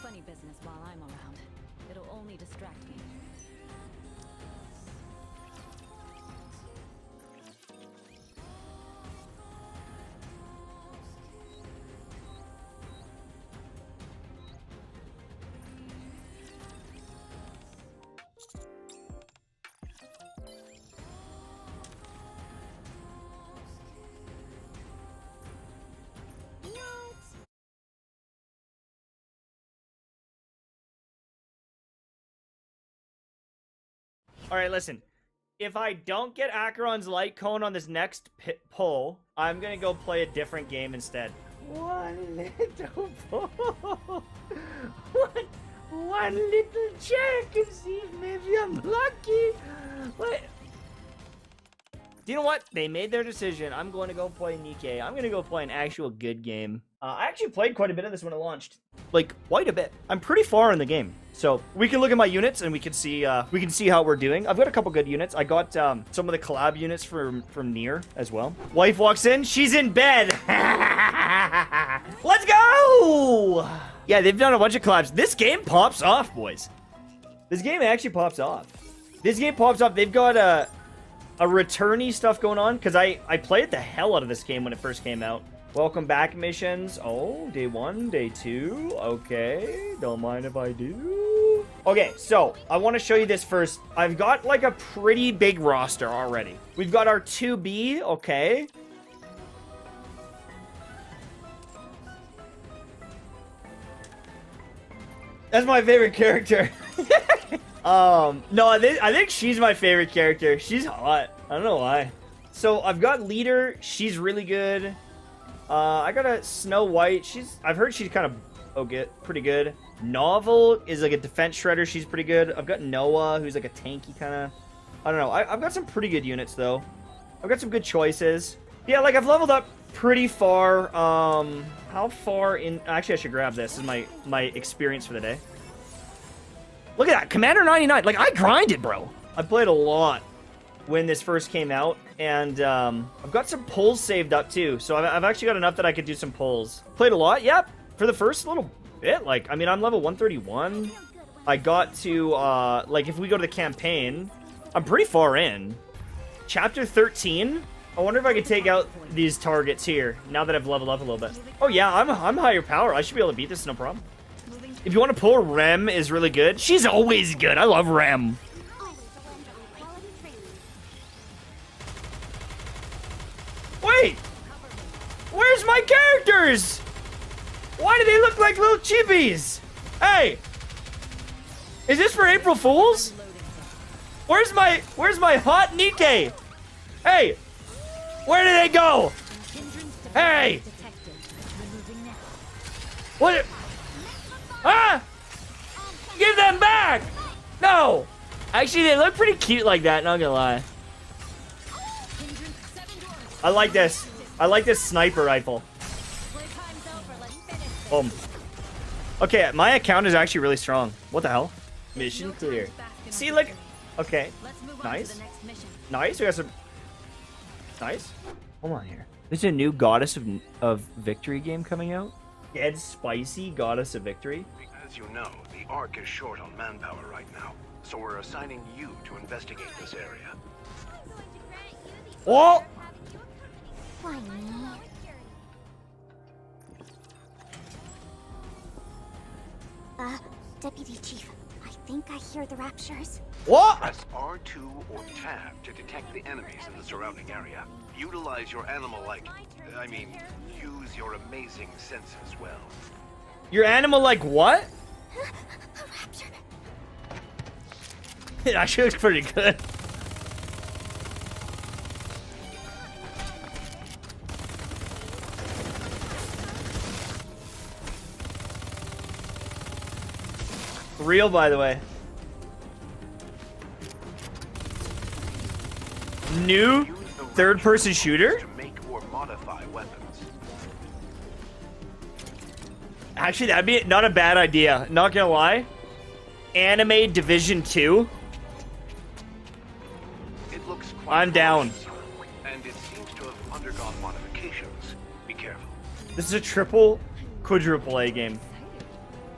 funny business while I'm around. It'll only distract me. All right, listen. If I don't get Acheron's light cone on this next pull, I'm gonna go play a different game instead. One little pull. One little check and see if maybe I'm lucky. What? Do you know what? They made their decision. I'm going to go play Nikke. I'm going to go play an actual good game. I actually played quite a bit of this when it launched. Like, quite a bit. I'm pretty far in the game. So, we can look at my units and we can see how we're doing. I've got a couple good units. I got some of the collab units from Nier as well. Wife walks in. She's in bed. Let's go! Yeah, they've done a bunch of collabs. This game pops off, boys. This game actually pops off. This game pops off. They've got a returnee stuff going on, because I played the hell out of this game when it first came out. Welcome back missions. Oh, day 1, day 2. Okay, don't mind if I do. Okay, so I want to show you this first. I've got like a pretty big roster already. We've got our 2B, okay. That's my favorite character. No, I think she's my favorite character. She's hot. I don't know why. So I've got Leader. She's really good. I got a Snow White. I've heard she's kind of pretty good. Novel is like a defense shredder. She's pretty good. I've got Noah, who's like a tanky kind of. I don't know. I've got some pretty good units though. I've got some good choices. Yeah, like I've leveled up pretty far. How far in? Actually, I should grab this. This is my experience for the day. Look at that, Commander 99. Like, I grinded, bro. I played a lot when this first came out, and I've got some pulls saved up too. So I've actually got enough that I could do some pulls. Played a lot, yep. For the first little bit, like, I mean, I'm level 131. I got to, like, if we go to the campaign, I'm pretty far in. Chapter 13. I wonder if I could take out these targets here now that I've leveled up a little bit. Oh yeah, I'm higher power. I should be able to beat this, no problem. If you want to pull, Rem is really good. She's always good. I love Rem. Wait! Where's my characters? Why do they look like little chibis? Hey! Is this for April Fools? Where's my hot Nikke? Hey! Where did they go? Hey! What? Ah! Give them back! No! Actually, they look pretty cute like that, not gonna lie. I like this. I like this sniper rifle. Boom. Okay, my account is actually really strong. What the hell? Mission clear. See, like... Okay. Nice. Nice, we got some... Nice. Hold on here. There's a new Goddess of Victory game coming out. Dead Spicy Goddess of Victory. As you know, the Ark is short on manpower right now, so we're assigning you to investigate this area. Oh! Why me? Deputy Chief, I think I hear the raptures. What? Press R2 or Tab to detect the enemies in the surrounding area. Utilize your use your amazing sense as well. Your animal like what? A rapture. It actually looks pretty good. Real, by the way. New third-person shooter? To make or modify weapons. Actually, that'd be not a bad idea. Not gonna lie. Anime Division 2. It looks quite I'm down. And it seems to have undergone modifications. Be careful. This is a quadruple A game.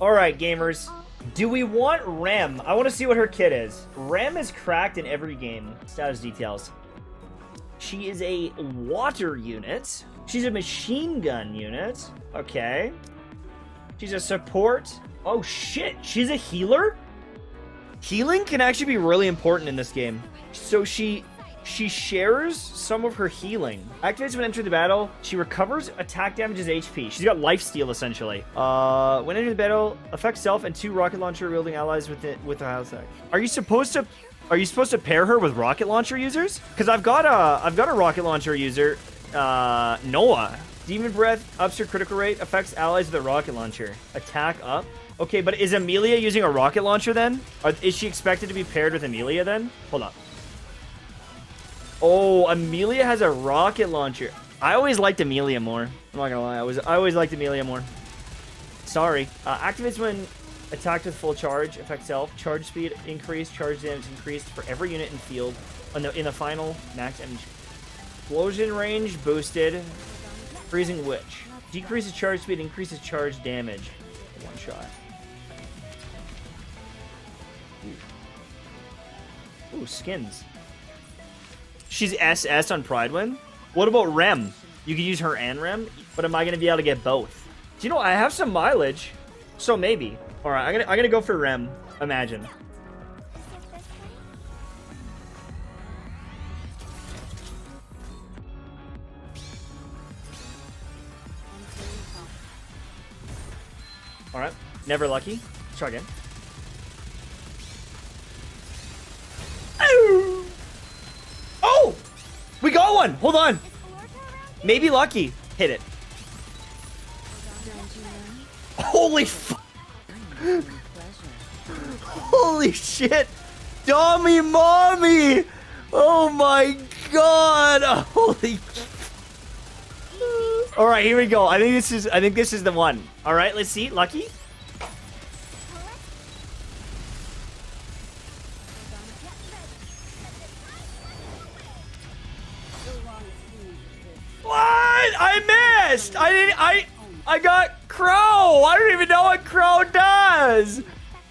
Alright, gamers. Do we want Rem? I want to see what her kit is. Rem is cracked in every game. Status details. She is a water unit. She's a machine gun unit. Okay. She's a support. Oh shit, she's a healer? Healing can actually be really important in this game. So she shares some of her healing. Activates when entering the battle. She recovers attack damages HP. She's got lifesteal essentially. When entering the battle, affects self and 2 rocket launcher wielding allies with a high attack. Are you supposed to pair her with rocket launcher users? Because I've got a rocket launcher user, Noah. Demon breath ups her critical rate, affects allies with a rocket launcher. Attack up. Okay, but is Amelia using a rocket launcher then? Is she expected to be paired with Amelia then? Hold up. Oh, Amelia has a rocket launcher. I always liked Amelia more. I'm not gonna lie, I always liked Amelia more. Sorry. Activates when attacked with full charge, affects self, charge speed increased, charge damage increased for every unit in field. In the final max damage. Explosion range boosted. Freezing Witch. Decreases charge speed, increases charge damage. One shot. Ooh, skins. She's SS on Pridewin. What about Rem? You could use her and Rem, but am I gonna be able to get both? Do you know I have some mileage, so maybe. All right, I'm gonna go for Rem. Imagine. All right, never lucky. Let's try again. Oh! We got one! Hold on! Maybe lucky. Hit it. Holy f- Holy shit! Dummy mommy! Oh my god! Holy. All right, here we go. I think this is the one. All right, let's see. Lucky. What? I missed. I got Crow. I don't even know what Crow does.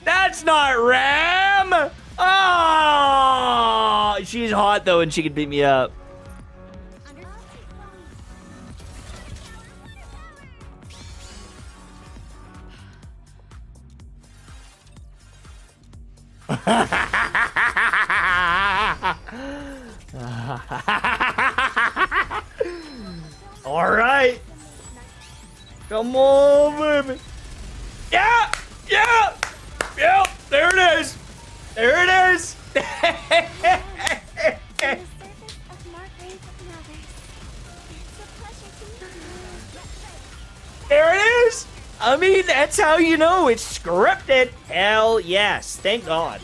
That's not Ram. Oh, she's hot though, and she can beat me up. All right. Come on, baby. Yeah. Yeah. Yeah. There it is. There it is. There it is. I mean, that's how you know it's scripted. Hell yes. Thank God.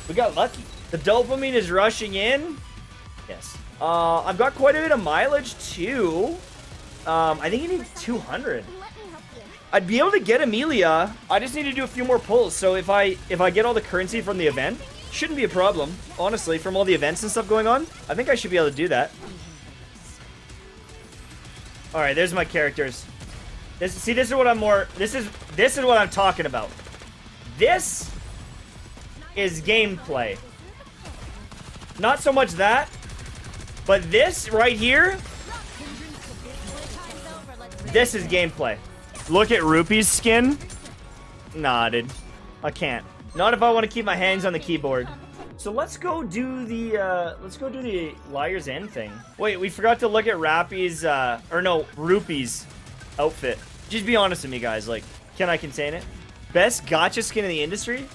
We got lucky. The dopamine is rushing in. Yes. I've got quite a bit of mileage too. I think you need 200. I'd be able to get Amelia. I just need to do a few more pulls. So if I get all the currency from the event, shouldn't be a problem. Honestly, from all the events and stuff going on, I think I should be able to do that. All right, there's my characters. This is what I'm more. This is what I'm talking about. This is gameplay. Not so much that, but this right here. This is gameplay. Look at Rupee's skin. Nah, dude. I can't. Not if I want to keep my hands on the keyboard. So let's go do the Liar's End thing. Wait, we forgot to look at Rappy's, Rupee's outfit. Just be honest with me, guys. Like, can I contain it? Best gacha skin in the industry?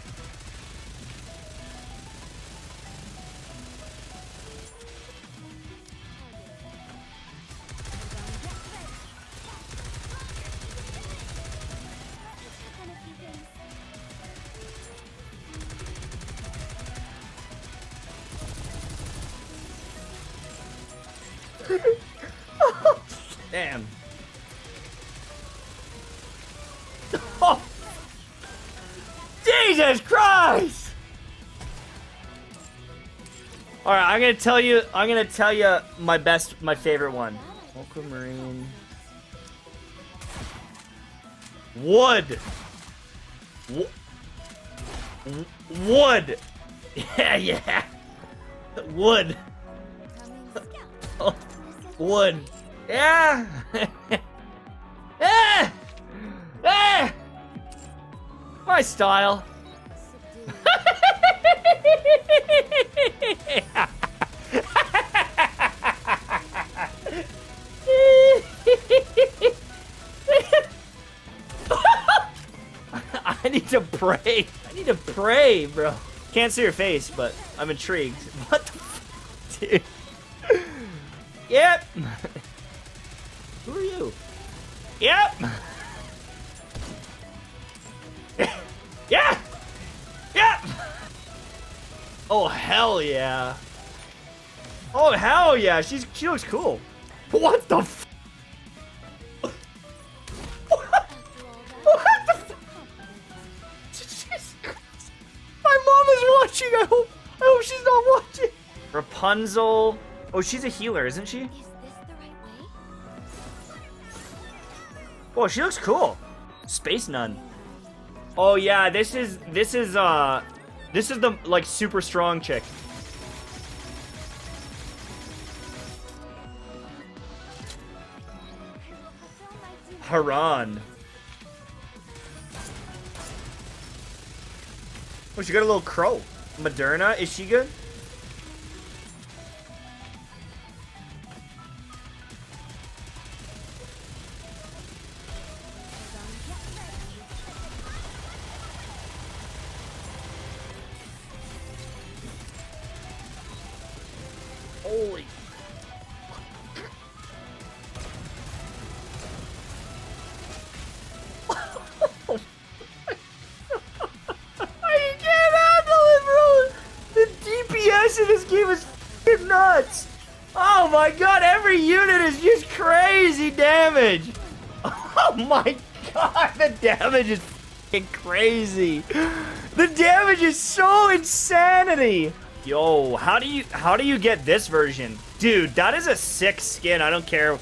Damn. Oh. Jesus Christ! All right, I'm gonna tell you my favorite one. Aquamarine. Wood. Wood. Yeah, yeah. Wood. Oh, wood. Yeah. Ah! Ah! My style. I need to pray. I need to pray, bro. Can't see your face, but I'm intrigued. What the f, dude? Yep. Who are you? Yep. Yeah. Yeah. Oh hell yeah. Oh hell yeah. She looks cool. What the f? What the f? My mom is watching. I hope she's not watching. Rapunzel. Oh, she's a healer, isn't she? Is this the right way? Oh, she looks cool. Space Nun. Oh yeah, this is the like super strong chick. Haran. Oh, she got a little crow. Moderna, is she good? Holy. I can't handle it, bro. The DPS in this game is f***ing nuts. Oh my god, every unit is just crazy damage. Oh my god, the damage is f***ing crazy. The damage is so insanity. Yo, how do you get this version? Dude, that is a sick skin. I don't care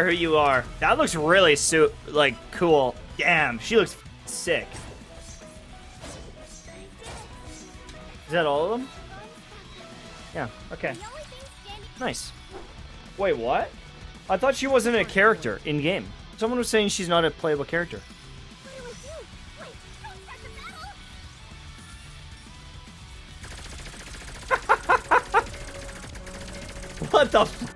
who you are. That looks really like cool. Damn, she looks sick. Is that all of them? Yeah, okay. Nice. Wait, what? I thought she wasn't a character in game. Someone was saying she's not a playable character. What do I do? Wait, don't start the battle! What the f-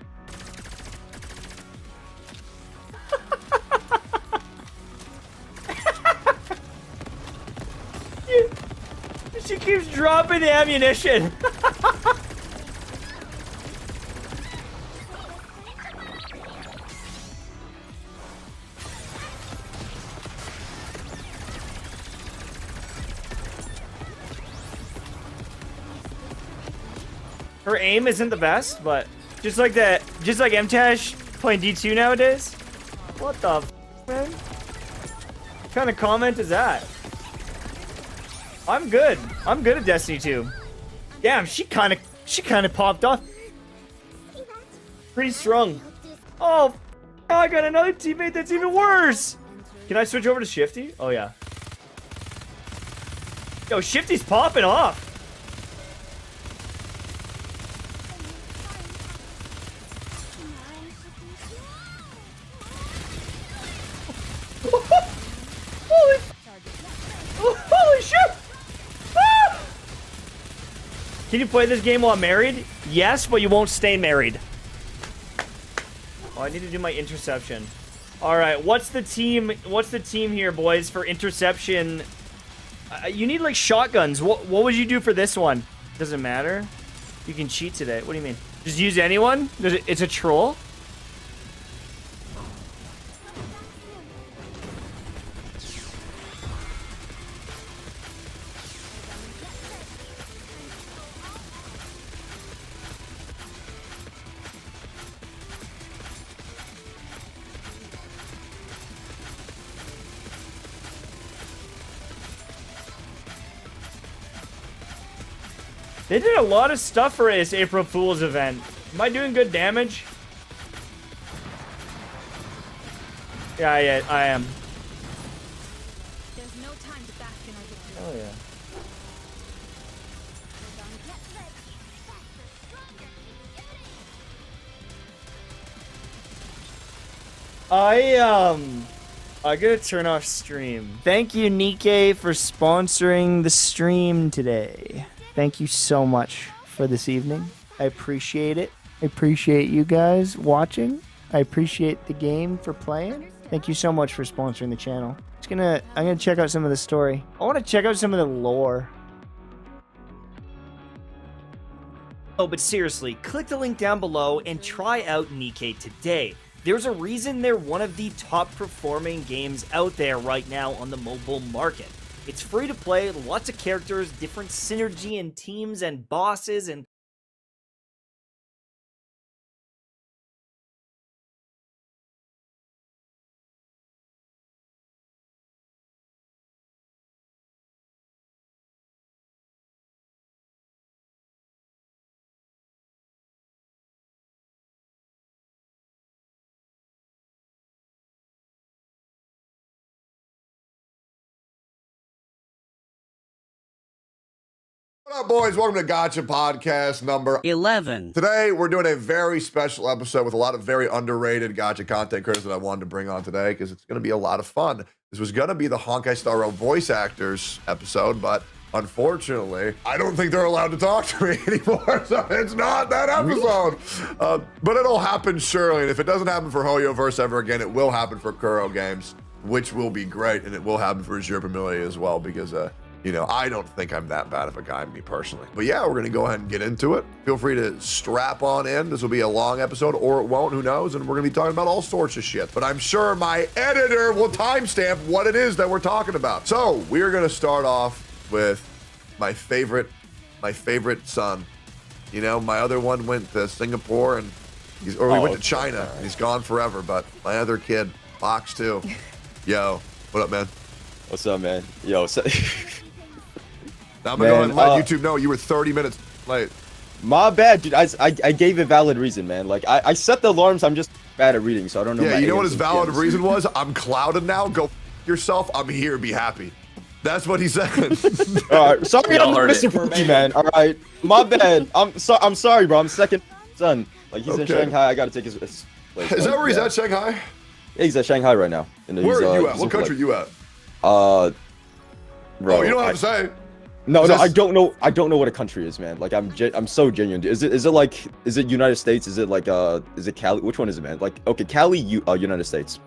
She keeps dropping the ammunition. Her aim isn't the best, but just like MTash playing D2 nowadays. What the f, man? What kind of comment is that? I'm good. I'm good at Destiny 2. Damn, she kind of popped off. Pretty strong. Oh, I got another teammate that's even worse. Can I switch over to Shifty? Oh yeah. Yo, Shifty's popping off. Holy shit! Ah! Can you play this game while married? Yes, but you won't stay married. Oh, I need to do my interception. All right, what's the team here, boys, for interception? You need like shotguns. What would you do for this one? Doesn't matter. You can cheat today. What do you mean? Just use anyone? It's a troll? They did a lot of stuff for this April Fool's event. Am I doing good damage? Yeah, I am. There's no time to bask in our Oh yeah. I gotta turn off stream. Thank you, Nikkei, for sponsoring the stream today. Thank you so much for this evening. I appreciate it. I appreciate you guys watching. I appreciate the game for playing. Thank you so much for sponsoring the channel. I'm gonna check out some of the story. I want to check out some of the lore. Oh, but seriously, click the link down below and try out Nikkei today. There's a reason they're one of the top performing games out there right now on the mobile market. It's free to play, lots of characters, different synergy and teams and bosses, and What up, boys? Welcome to Gotcha Podcast number 11. Today, we're doing a very special episode with a lot of very underrated Gotcha content creators that I wanted to bring on today because it's going to be a lot of fun. This was going to be the Honkai Star Rail voice actors episode, but unfortunately, I don't think they're allowed to talk to me anymore, so it's not that episode. But it'll happen surely, and if it doesn't happen for Hoyoverse ever again, it will happen for Kuro Games, which will be great, and it will happen for Azure Familia as well, because you know, I don't think I'm that bad of a guy, me personally. But yeah, we're gonna go ahead and get into it. Feel free to strap on in. This will be a long episode, or it won't, who knows? And we're gonna be talking about all sorts of shit. But I'm sure my editor will timestamp what it is that we're talking about. So we're gonna start off with my favorite son. You know, my other one went to Singapore and he went to China and he's gone forever. But my other kid, Box 2. Yo, what up, man? What's up, man? Yo, Now I'm gonna go ahead and let YouTube know you were 30 minutes late. My bad, dude. I gave a valid reason, man. Like, I set the alarms. I'm just bad at reading, so I don't know. Yeah, you know what his valid reason was? I'm clouded now. Go yourself. I'm here. Be happy. That's what he said. All right, sorry, I'm Mr. Pookie, man. All right, my bad. I'm sorry, bro. I'm second son. Like, he's in Shanghai. I gotta take his place. Is that where he's at, Shanghai? Yeah, he's at Shanghai right now. Where are you at? What country are you at? Bro. Oh, you don't have to say. No, I don't know. I don't know what a country is, man. Like, I'm so genuine. Is it United States? Is it like is it Cali? Which one is it, man? Like, okay, Cali, United States.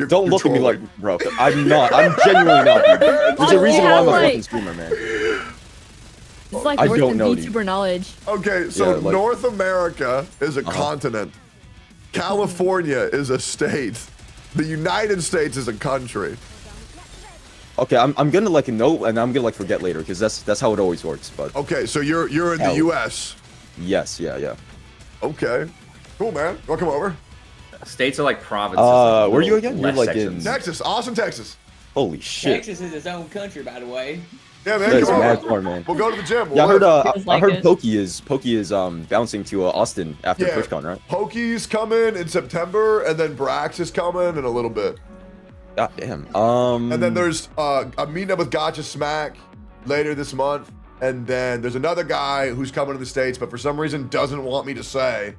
Don't look at me like, bro. I'm not. I'm genuinely not. Dude. There's a reason why I'm a fucking streamer, man. It's like I worth don't the know, VTuber knowledge. Okay, so North America is a continent. California is a state. The United States is a country. Okay, I'm gonna like know, and I'm gonna like forget later because that's how it always works. But okay, so you're in the U.S. Yes, yeah. Okay, cool, man. Welcome over. States are like provinces. Where are you again? You're like sections. in Texas, Austin, Texas. Holy shit. Texas is its own country, by the way. Yeah, man. That's Come mad on. far, man. We'll go to the gym. Yeah, I heard it. Pokey is bouncing to Austin after TwitchCon, right? Pokey's coming in September, and then Brax is coming in a little bit. God damn. And then there's I'm meeting up with Gotcha Smack later this month, and then there's another guy who's coming to the States, but for some reason doesn't want me to say,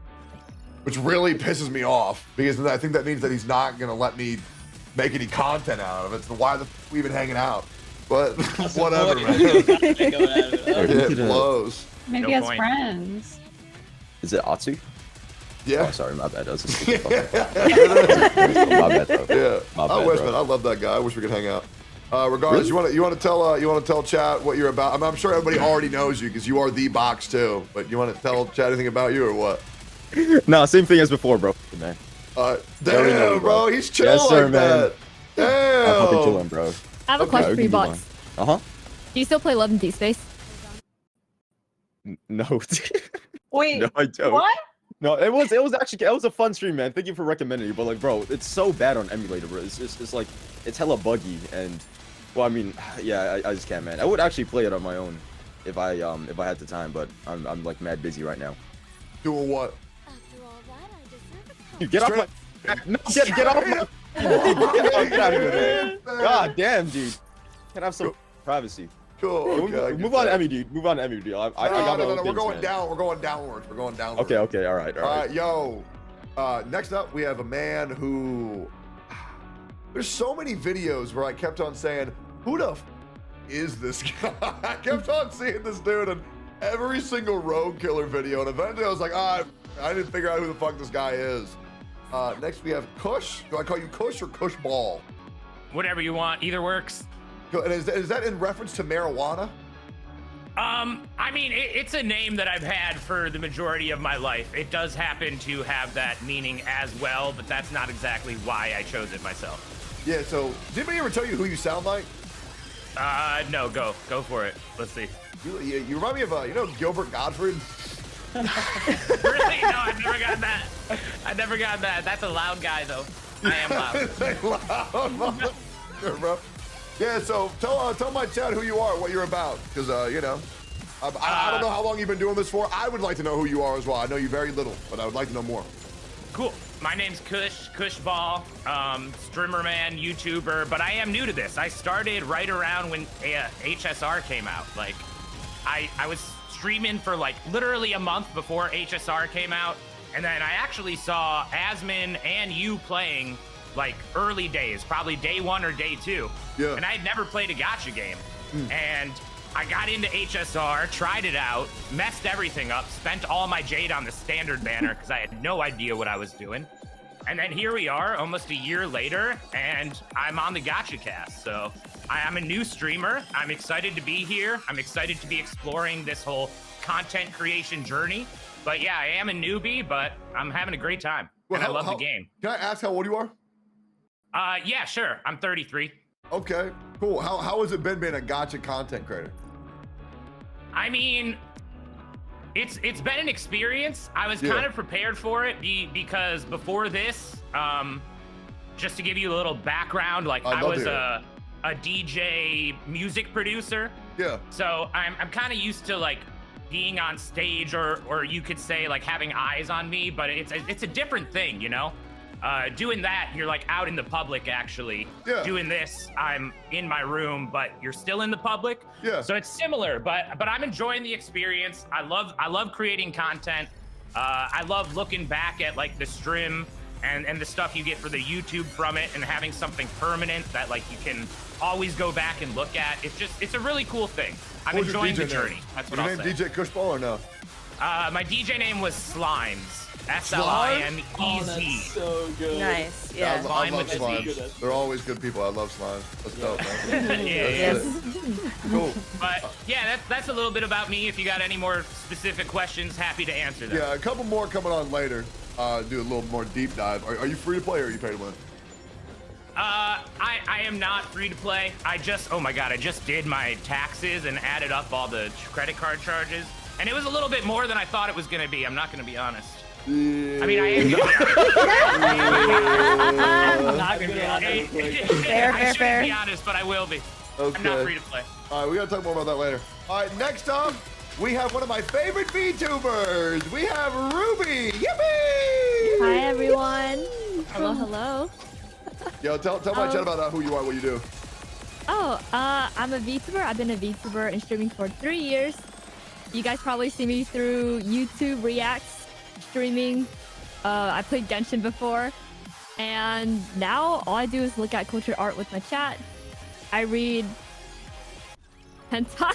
which really pisses me off because I think that means that he's not gonna let me make any content out of it. So why the f we even hanging out? But whatever, man. It blows. Maybe as friends. Is it Atsu? Yeah. Oh, sorry, my bad. That's My bad, bro. Yeah. My I bad, wish, bro. man. I love that guy. I wish we could hang out. Regardless, Really? you want to tell chat what you're about. I'm sure everybody already knows you because you are the Box 2. But you want to tell chat anything about you or what? Nah, same thing as before, bro. Man. Damn, know, bro. He's chill Yes, sir, like man. that. Damn. I'm fucking chilling, bro. I have a question for you, Box. Uh-huh. Do you still play Love and T-Space? No. Wait, No, I don't. what? No, it was a fun stream, man. Thank you for recommending it. But like, bro, it's so bad on emulator, bro. It's like it's hella buggy and well, I mean, yeah, I just can't, man. I would actually play it on my own if I had the time, but I'm like mad busy right now. Doing what? After all that, I deserve a Dude, get off my no, get off my get out of here, man. God damn, dude. Can I have some privacy? Cool. Okay, Move on to MED. Move on to MED. I got my own no. We're things, going man. down. We're going downwards. We're going downwards. Okay. All right. All right, yo. Next up, we have a man who. There's so many videos where I kept on saying, "Who the f is this guy?" I kept on seeing this dude in every single rogue killer video, and eventually I was like, I didn't figure out who the fuck this guy is. Next, we have Kush. Do I call you Kush or Kush Ball? Whatever you want, either works. And is that in reference to marijuana? I mean, it's a name that I've had for the majority of my life. It does happen to have that meaning as well, but that's not exactly why I chose it myself. Yeah, so did anybody ever tell you who you sound like? No, go for it. Let's see. You remind me of, Gilbert Gottfried? Really? No, I've never got that. I never got that. That's a loud guy, though. I am loud. Sure, bro. Yeah, so tell my chat who you are, what you're about, because I don't know how long you've been doing this for. I would like to know who you are as well. I know you very little, but I would like to know more. Cool. My name's Kush Ball, streamer man, YouTuber, but I am new to this. I started right around when HSR came out. Like, I was streaming for like literally a month before HSR came out, and then I actually saw Asmin and you playing like early days, probably day 1 or day 2. Yeah. And I had never played a gacha game. And I got into HSR, tried it out, messed everything up, spent all my jade on the standard banner because I had no idea what I was doing. And then here we are, almost a year later, and I'm on the gacha cast. So I'm a new streamer. I'm excited to be here. I'm excited to be exploring this whole content creation journey. But yeah, I am a newbie, but I'm having a great time. And I love the game. Can I ask how old you are? Yeah, sure. I'm 33. Okay, cool. How has it been being a gacha content creator? I mean, it's been an experience. I was kind of prepared for it because before this, just to give you a little background, like I was a DJ music producer. Yeah. So I'm kind of used to like being on stage, or you could say like having eyes on me, but it's a different thing, you know? Doing that, you're like out in the public actually. Yeah. Doing this, I'm in my room, but you're still in the public. Yeah. So it's similar, but I'm enjoying the experience. I love creating content. I love looking back at like the stream and the stuff you get for the YouTube from it, and having something permanent that like you can always go back and look at. It's a really cool thing. I'm enjoying the journey. That's what I'll say. Your name DJ Kushball or no? My DJ name was Slimes. SLIMEZ. Oh, that's so good. Nice. Yeah, Yeah. I love slimes. They're always good people. I love slimes. That's dope, man. Yes. Cool. But yeah, that's a little bit about me. If you got any more specific questions, happy to answer them. Yeah, a couple more coming on later. Do a little more deep dive. Are you free to play or are you pay to win? I am not free to play. I just did my taxes and added up all the credit card charges, and it was a little bit more than I thought it was going to be. I'm not going to be honest. I mean, I am gonna I'm not gonna be honest. I shouldn't be honest, but I will be. Okay. I'm not free to play. All right, we gotta talk more about that later. All right, next up, we have one of my favorite VTubers. We have Ruby. Yippee! Hi everyone. Hello. Yo, tell my chat about who you are, what you do. I'm a VTuber. I've been a VTuber and streaming for 3 years. You guys probably see me through YouTube Reacts, streaming. I played Genshin before. And now all I do is look at culture art with my chat. I read hentai.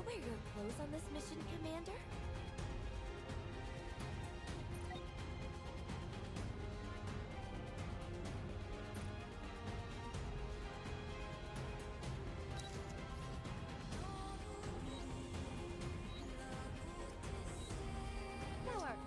I wear your clothes on this mission, Commander? Thou art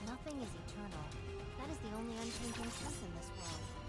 Nothing is eternal. That is the only unchanging truth in this world.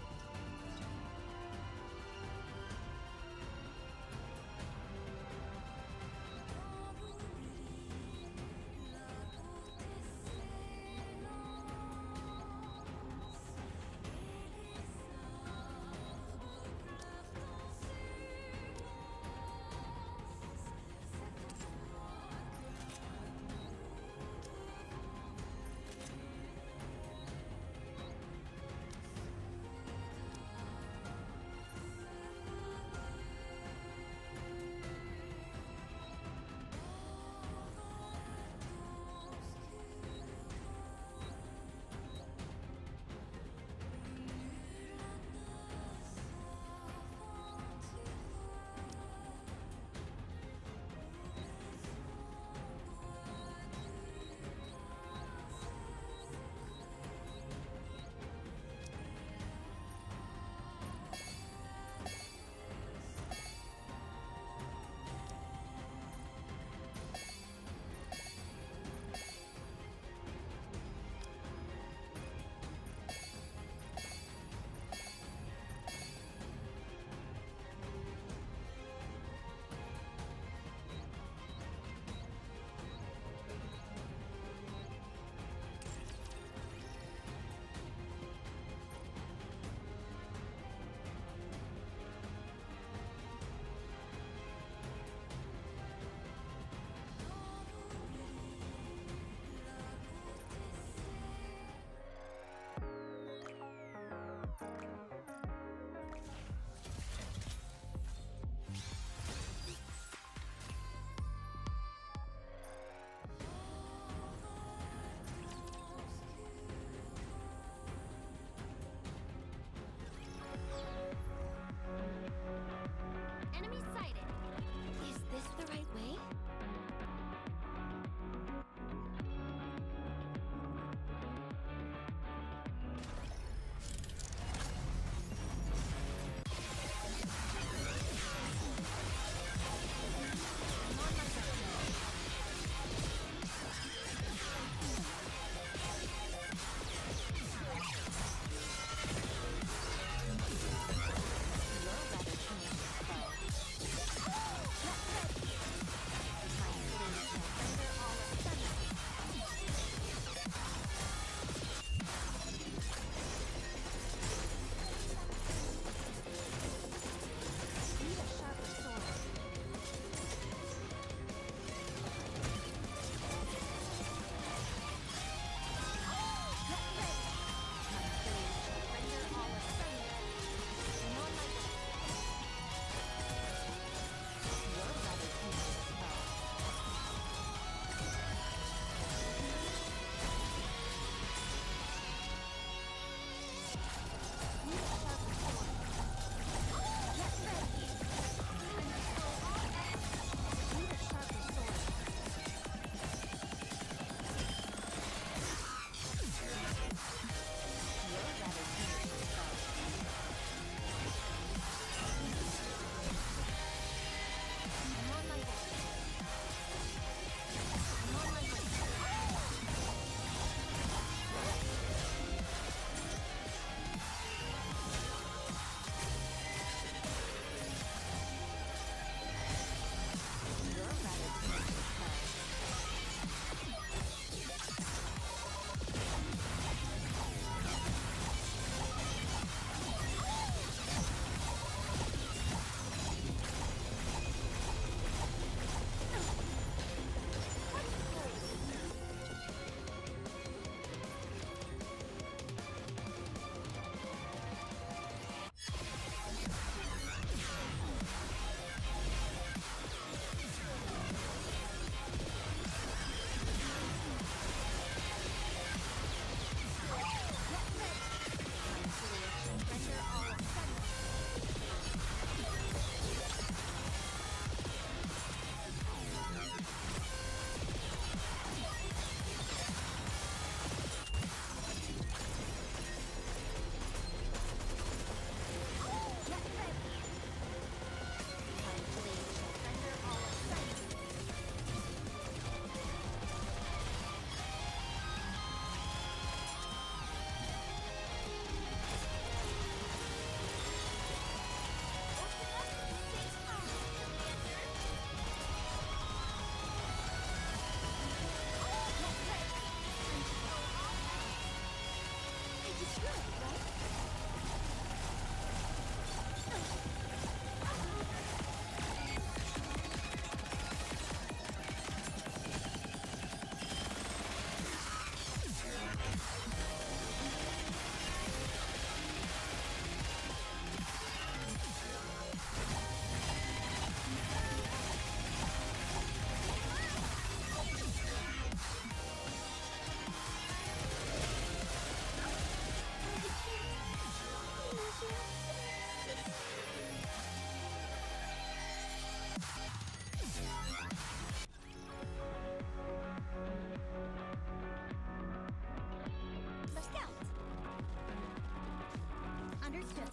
Understood.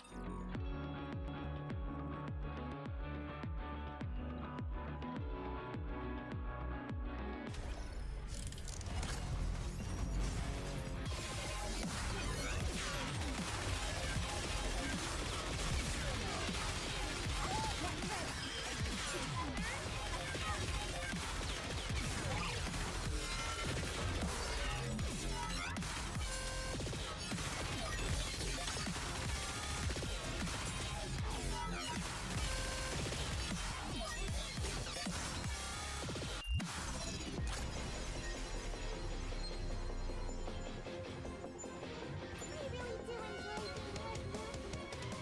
I really do enjoy being with you. Time for class to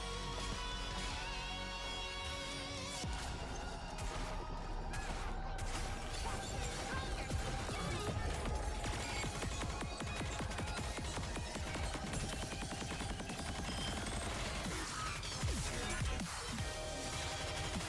begin.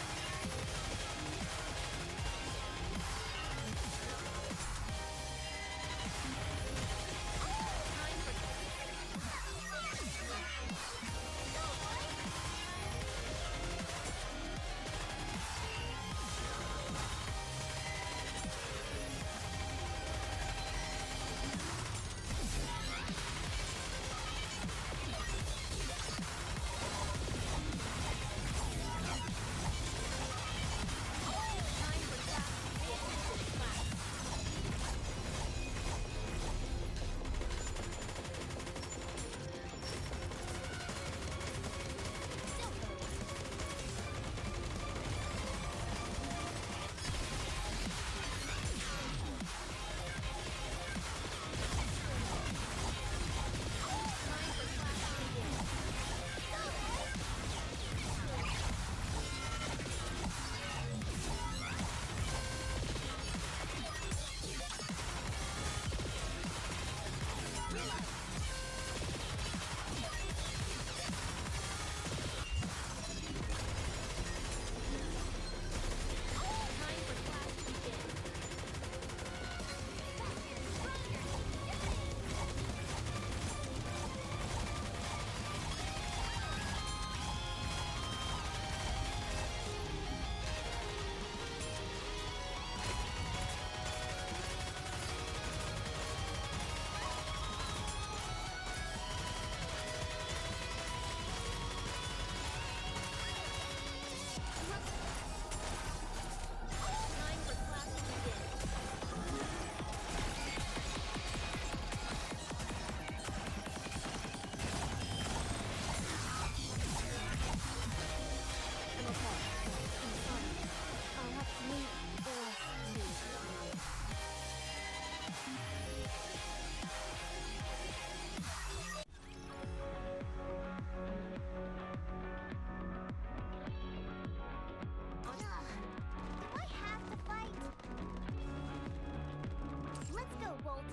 Time for time for class to begin. Time for class to begin. Time for class to begin. Time for class to begin. I'm okay. I'm sorry. I'll have to leave the rest to you. Do I have to fight? Let's go, Bolt.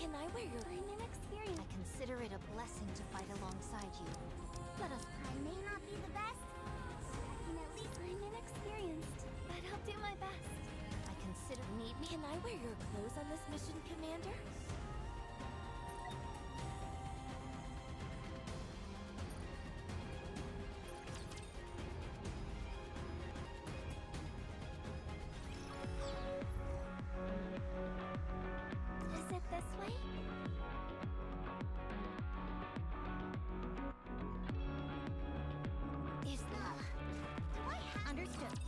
Can I wear your an experience? I consider it a blessing to fight alongside you. Let us. I may not be the best. And at least I'm inexperienced. But I'll do my best. I consider need me. Can I wear your clothes on this mission, Commander? Is it this way? Is the... Do I have... Understood.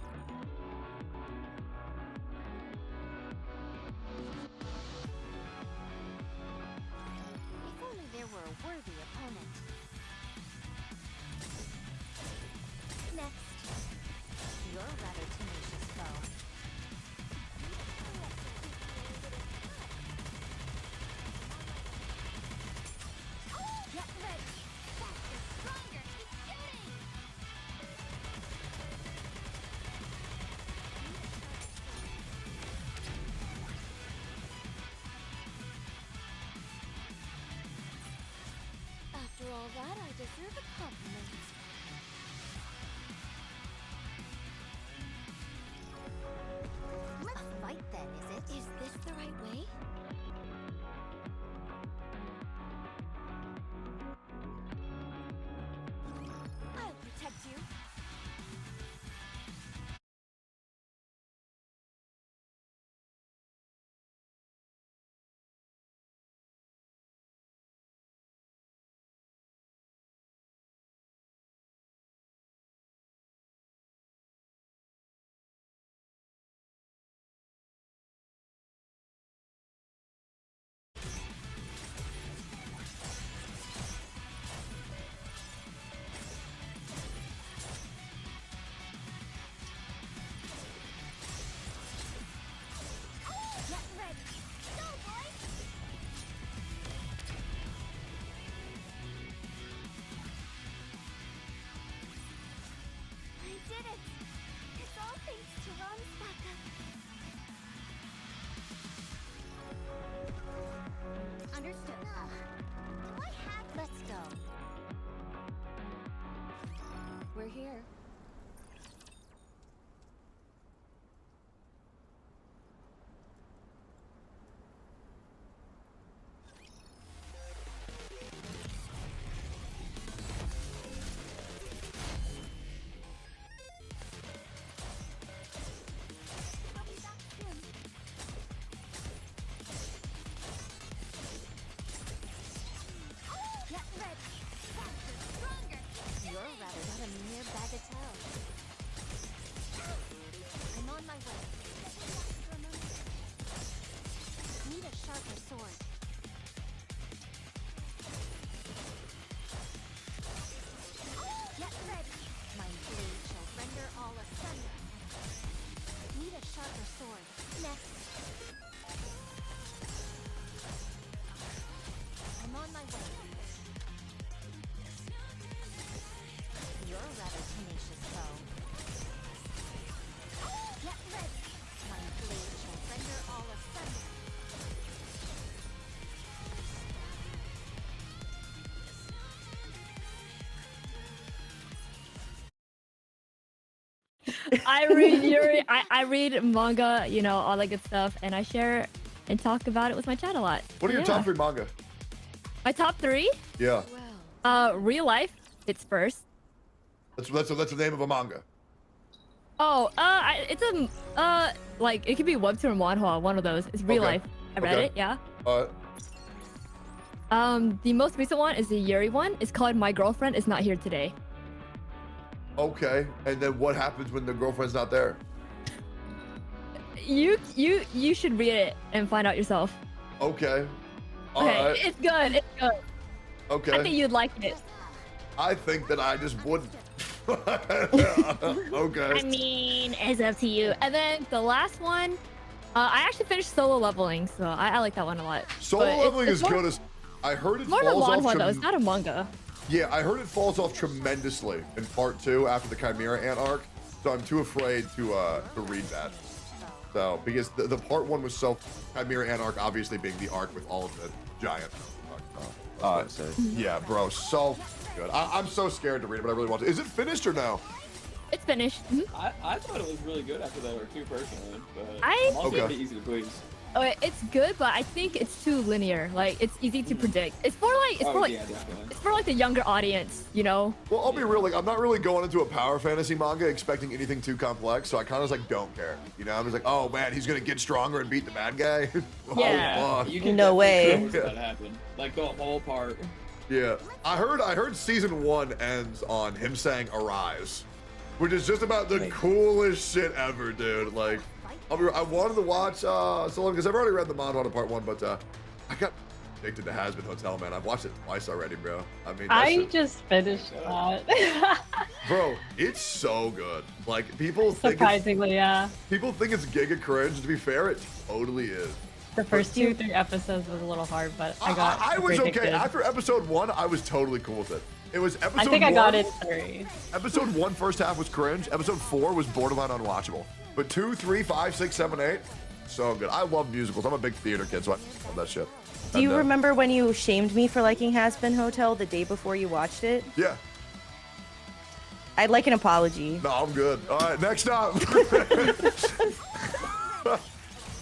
rather tenacious foe. Get ready. Faster, stronger. Keep shooting. After all that, I deserve a compliment. Let's fight then, is it? Is this the right way? I'll protect you. Get ready. Go, boys! I did it! It's all thanks to Ron's backup. Understood. Do I have... Let's go. We're here. I'll be back soon. Get ready. Faster, stronger. You're rather not a mere bagatelle. I'm on my way. Need a sharper sword. Get ready. My blade shall render all asunder. Need a sharper sword. Next. I'm on my way. You're a rather tenacious foe. Get ready. My blade shall render all asunder. I read Yuri. I read manga, you know, all that good stuff, and I share and talk about it with my chat a lot. What are your Yeah. top 3 manga? My top 3? Yeah. Real life. It's first. That's the name of a manga. Oh, it's a like it could be webtoon or manhwa, one of those. It's real Okay. life. I read Okay. it. Yeah. Uh, The most recent one is the Yuri one. It's called My Girlfriend Is Not Here Today. okay. And then what happens when the girlfriend's not there? You should read it and find out yourself. Okay. All Okay, right. it's good. It's good. Okay. I think you'd like it. I think that I just wouldn't. Okay. I mean, it's up to you. And then the last one, I actually finished Solo Leveling, so I like that one a lot. Solo But Leveling it's is more, good as I heard it more of a falls off. manhwa though. It's not a manga. Yeah, I heard it falls off tremendously in part 2 after the Chimera Ant arc. So I'm too afraid to read that. So because the part 1 was so Chimera Ant arc obviously being the arc with all of the giant. Yeah, bro, so good. I'm so scared to read it, but I really want to. Is it finished or no? It's finished. Mhm. I thought it was really good after that arc too, personally. But I I'm also Okay. pretty easy to please. Oh, it's good, but I think it's too linear. Like it's easy to predict. It's for like Yeah, definitely. it's for like the younger audience, you know. Well, I'll be real. Like, I'm not really going into a power fantasy manga expecting anything too complex, so I kind of like don't care. You know, I'm just like, oh man, he's gonna get stronger and beat the bad guy. Oh, Yeah. fuck. You can No definitely way. tell what's about to happen. Like the whole part. Yeah, I heard season 1 ends on him saying "arise," which is just about the coolest shit ever, dude. Like, I wanted to watch Solo because I've already read the manhwa to part 1, but I got addicted to Has Been Hotel, man. I've watched it twice already, bro. I mean, I just finished that. bro, it's so good. Like people think Surprisingly, yeah. people think it's giga cringe. To be fair, it totally is. The first 2-3 episodes was a little hard, but I was super okay. addicted. After episode 1, I was totally cool with it. It was episode I think 1, I got in 3. Episode 1 first half was cringe. Episode 4 was borderline unwatchable. But 2, 3, 5, 6, 7, 8, so good. I love musicals. I'm a big theater kid, so I love that shit. Do you remember when you shamed me for liking Has Been Hotel the day before you watched it? Yeah. I'd like an apology. No, I'm good. All right, next up.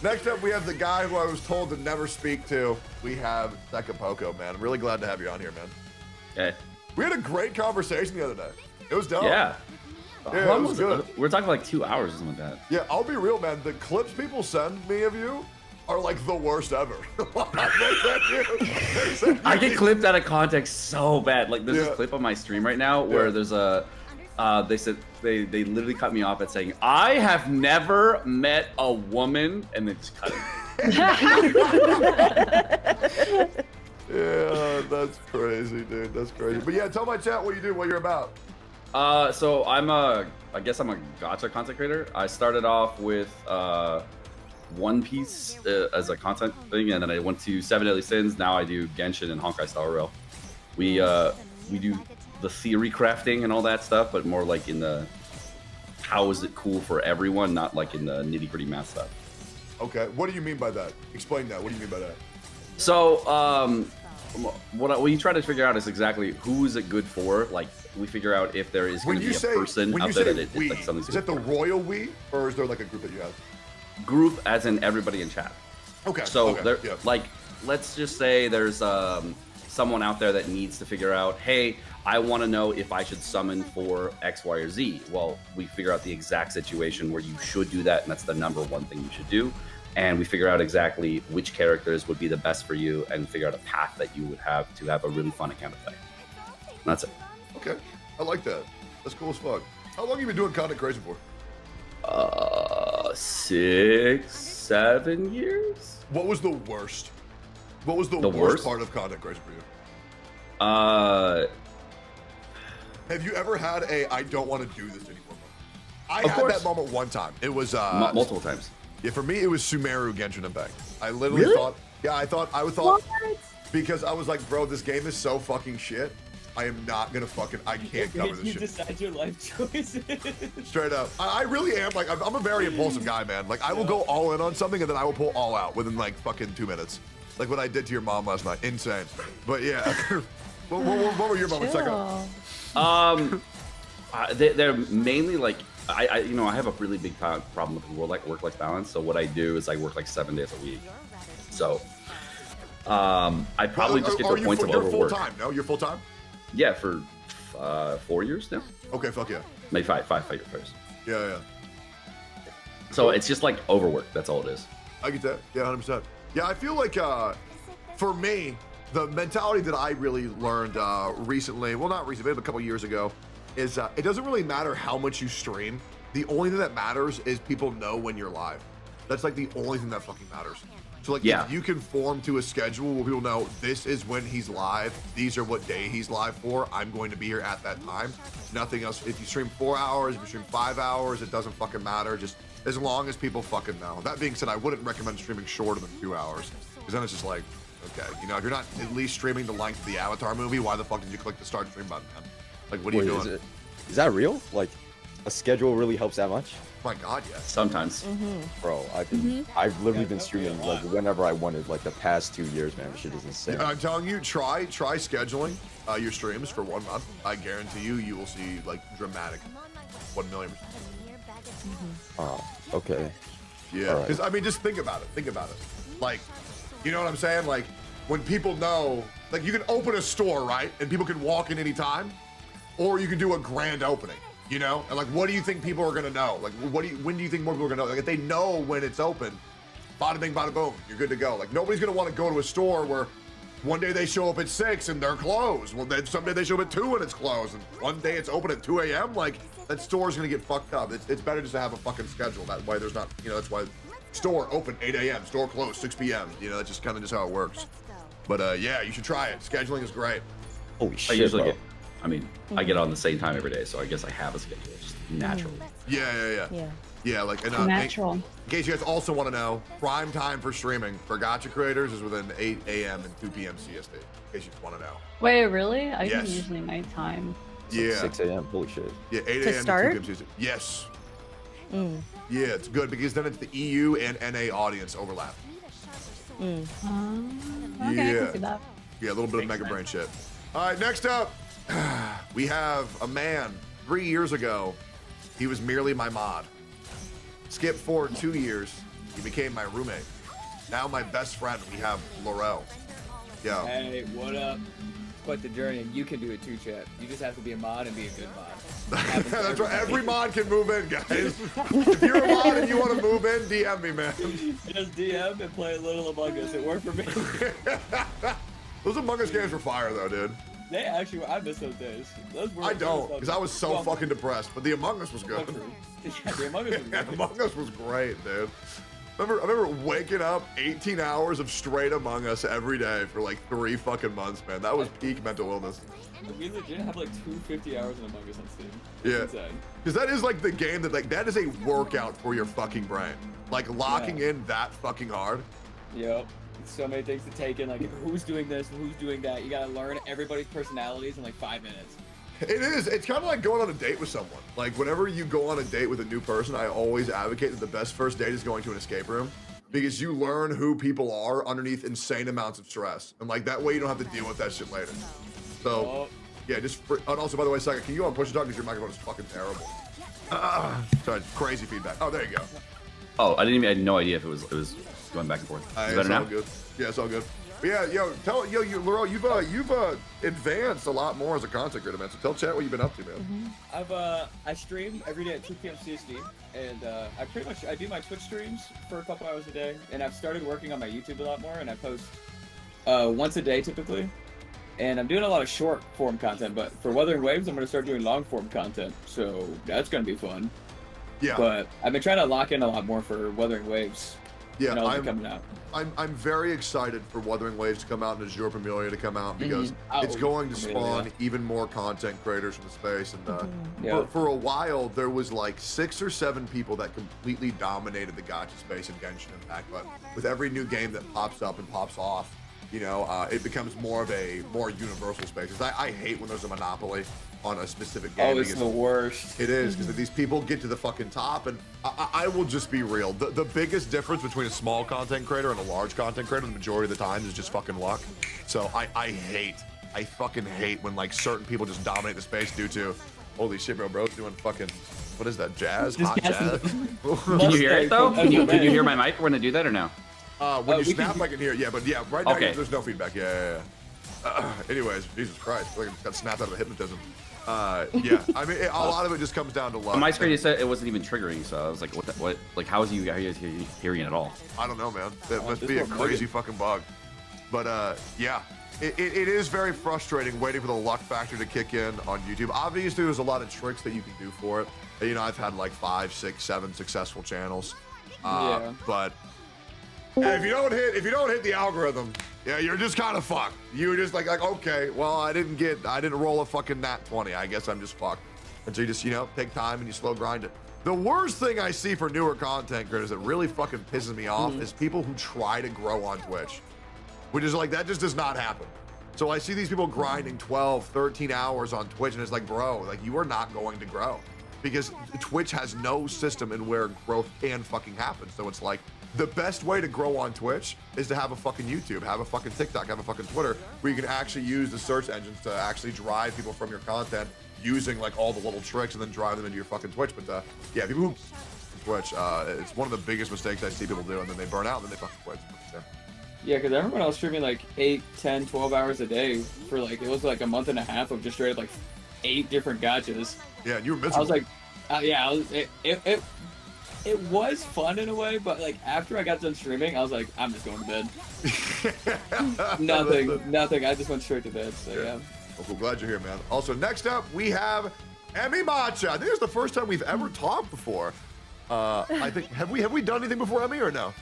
Next up, we have the guy who I was told to never speak to. We have Secapoko, man. I'm really glad to have you on here, man. Okay. We had a great conversation the other day. It was dope. Yeah. Yeah, it was good. We're talking like 2 hours or something like that. Yeah, I'll be real, man. The clips people send me of you are like the worst ever. I get clipped out of context so bad. Like there's this clip on my stream right now where there's a they said they literally cut me off at saying, "I have never met a woman," and they just cut it. Yeah, that's crazy, dude. That's crazy. But yeah, tell my chat what you do, what you're about. So I guess I'm a gacha content creator. I started off with One Piece as a content thing, and then I went to Seven Deadly Sins. Now I do Genshin and Honkai Star Rail. We do the theory crafting and all that stuff, but more like in the how is it cool for everyone, not like in the nitty gritty math stuff. Okay, what do you mean by that? Explain that. What do you mean by that? So what you try to figure out is exactly who is it good for. Like we figure out if there is going to be a person out there that it's like something's is it the royal we, or is there like a group that you have? Group as in everybody in chat. Okay. So okay, there, yeah. like, let's just say there's someone out there that needs to figure out, hey, I want to know if I should summon for X, Y, or Z. Well, we figure out the exact situation where you should do that, and that's the number one thing you should do. And we figure out exactly which characters would be the best for you, and figure out a path that you would have to have a really fun account to play. And that's it. Okay, I like that. That's cool as fuck. How long have you been doing content creation for? 6, 7 years. What was the worst? What was the worst worst part of content creation for you? Have you ever had a I don't want to do this anymore moment? I had that moment one time. It was multiple times. Yeah, for me it was Sumeru Genshin Impact. I literally Really? thought, I thought because I was like, bro, this game is so fucking shit. I am not gonna I can't cover this You shit. decide your life choices. Straight up. I really am, like, I'm a very impulsive guy, man. Like, I will go all in on something and then I will pull all out within, like, fucking 2 minutes. Like what I did to your mom last night. Insane. But yeah. what were your moments, Second? They're mainly like, I have a really big problem with work-life balance. So what I do is I work like 7 days a week. So I probably just get to a point of You're overwork. full-time, no? You're full-time? Yeah, for 4 years now. Okay, fuck yeah. Maybe five years. Yeah. So it's just like overwork. That's all it is. I get that. Yeah, 100%. Yeah, I feel like for me, the mentality that I really learned recently, well, not recently, but a couple years ago, is it doesn't really matter how much you stream. The only thing that matters is people know when you're live. That's like the only thing that fucking matters. So like, if you conform to a schedule where people know this is when he's live, these are what day he's live for, I'm going to be here at that time. Nothing else. If you stream 4 hours, if you stream 5 hours, it doesn't fucking matter. Just as long as people fucking know. That being said, I wouldn't recommend streaming shorter than 2 hours, because then it's just like, okay, if you're not at least streaming the length of the Avatar movie, why the fuck did you click the start stream button, man? Like, what are you doing? Is that real? Like, a schedule really helps that much? My God, yes. Sometimes. Bro, I've literally been streaming like whenever I wanted, like the past 2 years, man. This shit is insane. I'm telling you, try scheduling your streams for 1 month. I guarantee you will see like dramatic 1,000,000%. Oh, okay. Yeah, because I mean, just think about it. Like, you know what I'm saying? Like, when people know, like, you can open a store, right? And people can walk in anytime, or you can do a grand opening, you know? And like, what do you think people are gonna know? Like, when do you think more people are gonna know? Like, if they know when it's open, bada bing, bada boom, you're good to go. Like, nobody's gonna want to go to a store where one day they show up at 6 and they're closed. Well, then someday they show up at 2 and it's closed. And one day it's open at 2 a.m. Like, that store's gonna get fucked up. It's better just to have a fucking schedule. That way there's not, that's why store open 8 a.m., store closed 6 p.m. That's just kind of just how it works. But yeah, you should try it. Scheduling is great. Holy I shit, usually bro. get. I mean, I get on the same time every day, so I guess I have a schedule. It's just natural. Yeah, like Natural. in case you guys also want to know, prime time for streaming for gacha creators is within 8 a.m. and 2 p.m. CST. In case you just want to know. Wait, really? I Yes. think usually nighttime. Yeah. 6 a.m. Holy shit. Yeah, 8 To a.m. start? and 2 p.m. CST. Yes. Yeah, it's good because then it's the EU and NA audience overlap. Okay, I Yeah. can see that. Yeah, a little bit of mega brain shit. All right, next up, we have a man. 3 years ago, he was merely my mod. Skip forward 2 years, he became my roommate. Now my best friend, we have Laurel. Yeah. Hey, what up? It's quite the journey, and you can do it too, chat. You just have to be a mod and be a good mod. That's right. Every mod can move in, guys. If you're a mod and you want to move in, DM me, man. Just DM and play a little Among Us. It worked for me. Those Among Us games were fire, though, dude. They actually, I miss those days. Those were. I don't, because I was so fucking depressed. But the Among Us was good. Yeah, the Among Us was great. Among Us was great, dude. I remember waking up 18 hours of straight Among Us every day for like 3 fucking months, man. That was peak mental illness. We legit have like 250 hours in Among Us on Steam. Yeah, It's insane. because that is like the game that is a workout for your fucking brain. Like locking in that fucking hard. Yep. So many things to take in, like who's doing this, who's doing that. You gotta learn everybody's personalities in like 5 minutes. It is. It's kind of like going on a date with someone. Like whenever you go on a date with a new person, I always advocate that the best first date is going to an escape room because you learn who people are underneath insane amounts of stress, and like that way you don't have to deal with that shit later. So yeah, and also by the way, Saka, can you push the talk because your microphone is fucking terrible. Sorry, crazy feedback. Oh, there you go. Oh, I had no idea if it was going back and forth. Is It's better all now? good. Yeah, it's all good. But yeah, Laurel, you've advanced a lot more as a content creator, man. So tell chat what you've been up to, man. I stream every day at 2 p.m. CST, and I do my Twitch streams for a couple hours a day, and I've started working on my YouTube a lot more, and I post once a day typically, and I'm doing a lot of short form content. But for Wuthering Waves, I'm gonna start doing long form content, so that's gonna be fun. Yeah. But I've been trying to lock in a lot more for Wuthering Waves. Yeah, coming out. I'm very excited for Wuthering Waves to come out and Azure Familia to come out because it's going to spawn even more content creators from the space. And for a while, there was like 6 or 7 people that completely dominated the gacha space in Genshin Impact. But with every new game that pops up and pops off, you know, it becomes more of a more universal space. 'Cause I hate when there's a monopoly on a specific game. Oh, it's the worst. It is, because these people get to the fucking top, and I will just be real. The biggest difference between a small content creator and a large content creator, the majority of the time, is just fucking luck. So I fucking hate when like certain people just dominate the space due to, holy shit, bro's doing fucking, what is that, jazz? Hot jazz? Can you hear it though? Can you hear my mic when I do that or no? When you snap, I can hear it. Yeah, but yeah, right now Okay. there's no feedback. Yeah. Anyways, Jesus Christ, I got snapped out of hypnotism. Yeah, I mean, a lot of it just comes down to luck. On my screen, it said it wasn't even triggering, so I was like, what? Like, how is you guys hearing it at all? I don't know, man. That must be a crazy fucking bug. But yeah, it is very frustrating waiting for the luck factor to kick in on YouTube. Obviously, there's a lot of tricks that you can do for it. You know, I've had like 5, 6, 7 successful channels. But if you don't hit the algorithm, yeah, you're just kind of fucked. You're just like, okay, well, I didn't roll a fucking nat 20. I guess I'm just fucked. And so you just, take time and you slow grind it. The worst thing I see for newer content creators that really fucking pisses me off is people who try to grow on Twitch, which is like, that just does not happen. So I see these people grinding 12, 13 hours on Twitch, and it's like, bro, like, you are not going to grow because Twitch has no system in where growth can fucking happen. So it's like, the best way to grow on Twitch is to have a fucking YouTube, have a fucking TikTok, have a fucking Twitter, where you can actually use the search engines to actually drive people from your content using like all the little tricks and then drive them into your fucking Twitch. But yeah, people who Twitch, it's one of the biggest mistakes I see people do, and then they burn out and then they fucking quit. Yeah, because I remember when I was streaming like 8, 10, 12 hours a day for like, it was like a month and a half of just straight up like 8 different gachas. Yeah, you were miserable. I was like, it was fun in a way, but like after I got done streaming, I was like, I'm just going to bed. Nothing. I just went straight to bed. So yeah. Well, cool. Glad you're here, man. Also, next up we have Emmy Matcha. I think it's the first time we've ever talked before. I think have we done anything before, Emmy, or no?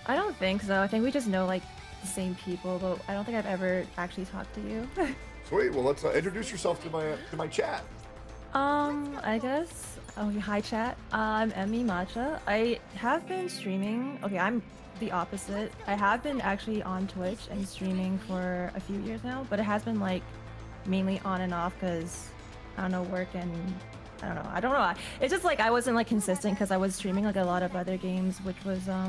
I don't think so. I think we just know like the same people, but I don't think I've ever actually talked to you. Sweet. Well, let's introduce yourself to my chat. I guess. Oh, hi chat. I'm Emmy Matcha. I have been streaming. Okay, I'm the opposite. I have been actually on Twitch and streaming for a few years now, but it has been like mainly on and off because I don't know, work and I don't know. It's just like I wasn't like consistent because I was streaming like a lot of other games, which was I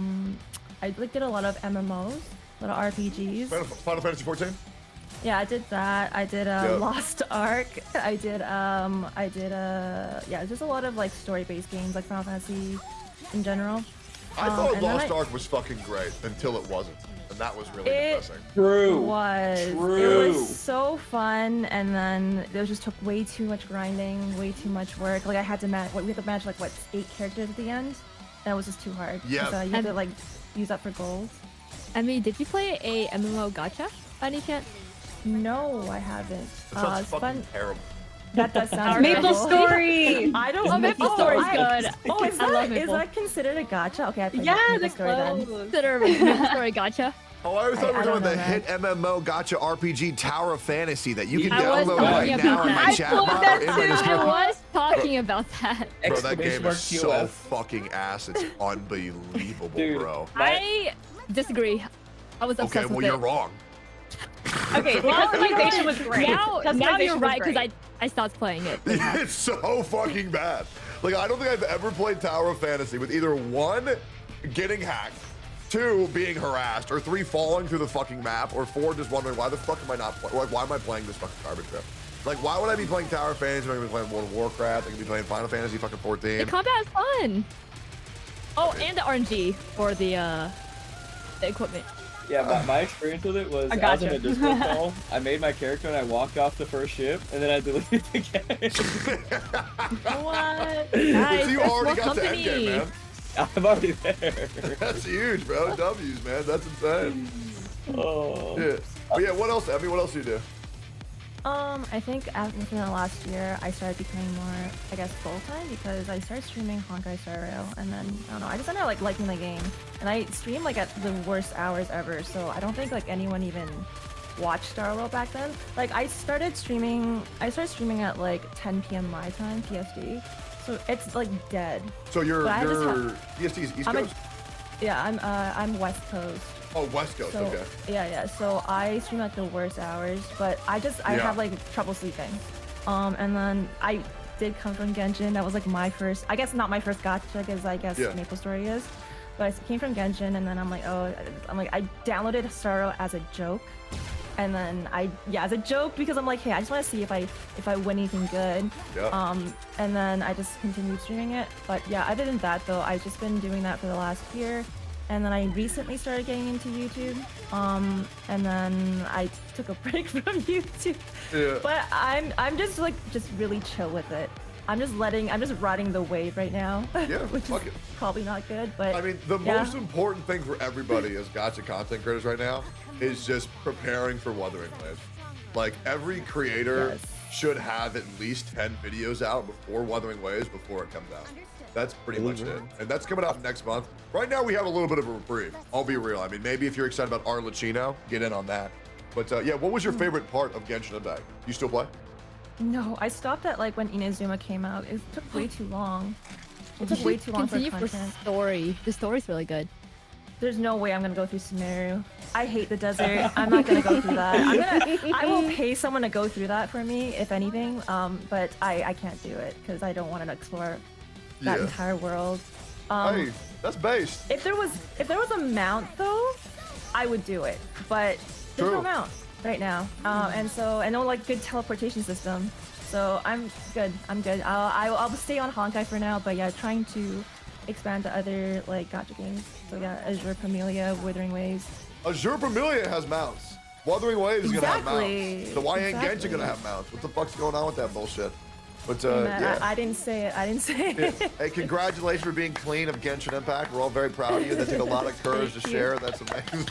like did a lot of MMOs, a lot of RPGs. Final Fantasy 14. Yeah, I did that. I did Lost Ark. I did yeah, just a lot of like story-based games like Final Fantasy in general. I thought Lost Ark was fucking great until it wasn't, and that was really depressing. It was so fun, and then it just took way too much grinding, way too much work. Like I had to we had to match like what 8 characters at the end. That was just too hard. Yeah. You had to like use up for gold. I mean, did you play a MMO gacha by any chance? No, I haven't. That sounds it's fucking fun. terrible. That does sound Maple terrible. Story. I don't. Oh, Maple Story's good. Oh, is I love that, is Maple. that considered a gacha? Okay, I played Yeah, Maple the Story then. Consider Maple Story gacha. Oh, I always thought we I were doing don't the know hit MMO gotcha RPG Tower of Fantasy that you can I was download talking right about now in that. my I chat pulled bar that or in my too. I Discord. was talking about that. Bro, that game is so QF. fucking ass. It's unbelievable, Dude. bro. I disagree. I was obsessed Okay, well, with you're it. wrong. Okay, the customization was great. Now Customization you're was right because great. I stopped playing it. It's so fucking bad. Like, I don't think I've ever played Tower of Fantasy with either 1, getting hacked, 2, being harassed, or 3, falling through the fucking map, or 4, just wondering why the fuck am I not playing? Like, why am I playing this fucking garbage crap? Like, why would I be playing Tower of Fantasy when I could be playing World of Warcraft? I could be playing Final Fantasy fucking 14. The combat is fun. Oh, and the RNG for the equipment. Yeah, my experience with it was I I was in gotcha. a Discord call. I made my character and I walked off the first ship, and then I deleted the game. What? Nice, So you that's already more got the end game, man. I'm already there. That's huge, bro. W's, man. That's insane. Oh. Yeah. But yeah, what else? I mean, what else do you do? I think within the last year, I started becoming more, I guess, full-time because I started streaming Honkai Star Rail, and then, I don't know, I just ended up, like, liking the game. And I streamed, like, at the worst hours ever, so I don't think, like, anyone even watched Star Rail back then. Like, I started streaming at, like, 10 p.m. my time, PSD, so it's, like, dead. So you're But I just EST's East I'm Coast? I'm West Coast. Oh, West Coast, So, okay. yeah. So I stream at the worst hours, but I have like trouble sleeping. And then I did come from Genshin. That was like my first, I guess not my first gacha, because I guess Maple Story is. But I came from Genshin, and then I'm like, I downloaded Star Rail as a joke. And then as a joke, because I'm like, hey, I just want to see if I win anything good. Yeah. And then I just continued streaming it. But yeah, other than that though, I've just been doing that for the last year. And then I recently started getting into YouTube. And then I took a break from YouTube. Yeah. But I'm just really chill with it. I'm just riding the wave right now. Yeah, which is probably not good, but I mean, the most important thing for everybody as gacha content creators right now is just preparing for Wuthering Waves. Like, every creator should have at least 10 videos out before Wuthering Waves before it comes out. That's pretty much it. And that's coming out next month. Right now, we have a little bit of a reprieve. I'll be real. I mean, maybe if you're excited about Arlecchino, get in on that. But yeah, what was your favorite part of Genshin Impact? You still play? No, I stopped at like when Inazuma came out. It took way too long. It took You way should too long for continue content. story. The story's really good. There's no way I'm gonna go through Sumeru. I hate the desert. I'm not gonna go through that. I will pay someone to go through that for me, if anything. But I can't do it because I don't want to explore that entire world. Hey, that's based. If there was a mount though, I would do it. But there's no mount right now. And no like good teleportation system. So I'm good. I'll stay on Honkai for now. But yeah, trying to expand to other like gacha games. So yeah, Azure Pamelia, Withering Waves. Azure Pamelia has mounts. Wuthering Waves is gonna have Exactly. mounts. So why ain't Exactly. Genshin gonna have mounts? What the fuck's going on with that bullshit? But Man, yeah. I didn't say it. I didn't say it. Hey, congratulations for being clean of Genshin Impact. We're all very proud of you. That took a lot of courage to share. That's amazing.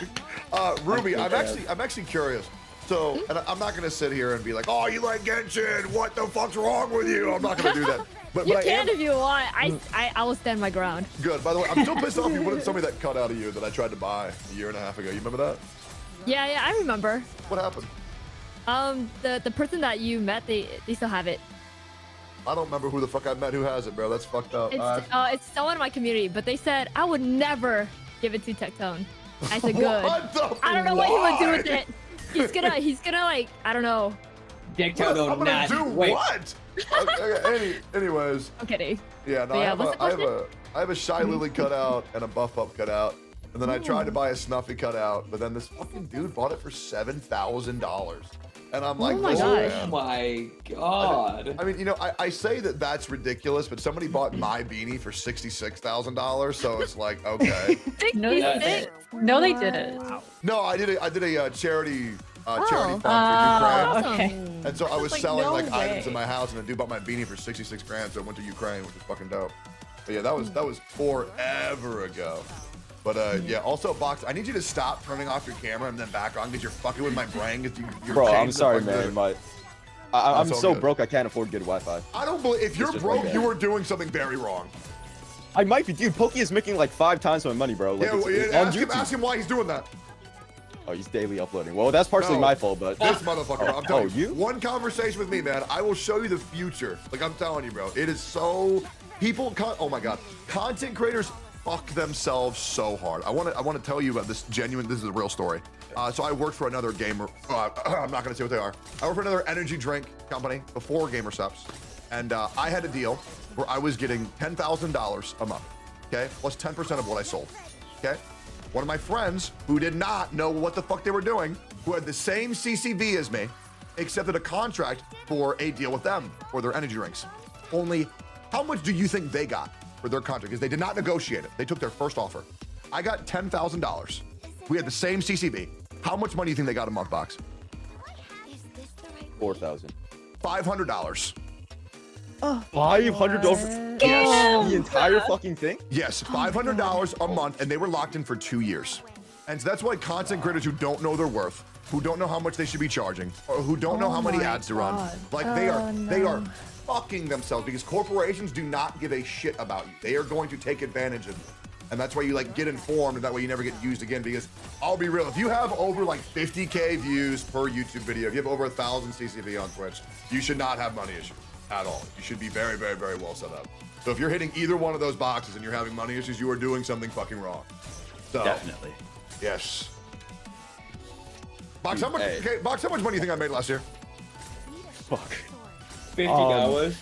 Ruby, I'm actually curious. So, and I'm not gonna sit here and be like, "Oh, you like Genshin? What the fuck's wrong with you?" I'm not gonna do that. But You I can am if you want. I will stand my ground. good. By the way, I'm still pissed off you wouldn't sell me that cut out of you that I tried to buy a year and a half ago. You remember that? Yeah, I remember. What happened? The person that you met, they still have it. I don't remember who the fuck I met who has it, bro. That's fucked up. It's someone in my community, but they said I would never give it to Tectone. I said good. I don't know what he would do with it. He's gonna like, I don't know. Tectone I'm gonna do what? Okay, anyways. I'm kidding. Yeah, no, I have a Shy Lily cutout and a Buff Pup cutout. And then I tried to buy a Snuffy cutout, but then this fucking dude bought it for $7,000. And I'm like, oh my gosh. Oh my god. I mean, you know, I say that that's ridiculous, but somebody bought my beanie for $66,000, so it's like, okay. No, they didn't. No, I did a charity fund for Ukraine. Okay. And so I was like, selling no like items way. in my house, and the dude bought my beanie for 66 grand, so it went to Ukraine, which was fucking dope. But yeah, that was forever ago. But yeah, also Box, I need you to stop turning off your camera and then back on because you're fucking with my brain. You're Bro, I'm changing sorry, the man. I'm That's all so good. broke I can't afford good Wi-Fi. I don't believe if you're just broke, like you that. are doing something very wrong. I might be, dude. Pokey is making like 5 times my money, bro. Like, Yeah, well, on YouTube. ask him why he's doing that. Oh, he's daily uploading. Well, that's partially my fault, but This motherfucker, bro, I'm telling you? One conversation with me, man, I will show you the future. Like I'm telling you, bro, it is so oh my god, content creators fuck themselves so hard. I want to tell you about this genuine. This is a real story. So I worked for another gamer. I'm not gonna say what they are. I worked for another energy drink company before Gamer Subs, and I had a deal where I was getting $10,000 a month. Okay, plus 10% of what I sold. Okay. One of my friends who did not know what the fuck they were doing, who had the same CCV as me, accepted a contract for a deal with them for their energy drinks. Only, how much do you think they got for their contract? Because they did not negotiate it. They took their first offer. I got $10,000. We had the same CCV. How much money do you think they got a month, Box? 4,000. $500. $500? Yes. The entire fucking thing? Yes, $500 a month, and they were locked in for 2 years. And so that's why content creators who don't know their worth, who don't know how much they should be charging, or who don't know how many ads to run, like they are fucking themselves because corporations do not give a shit about you. They are going to take advantage of you. And that's why you like get informed, and that way you never get used again. Because I'll be real, if you have over like 50K views per YouTube video, if you have over 1,000 CCV on Twitch, you should not have money issues at all. You should be very, very, very well set up. So if you're hitting either one of those boxes and you're having money issues, you are doing something fucking wrong. So, Definitely. yes. Box, how much? Okay, Box, how much money do you think I made last year? Fuck. $50.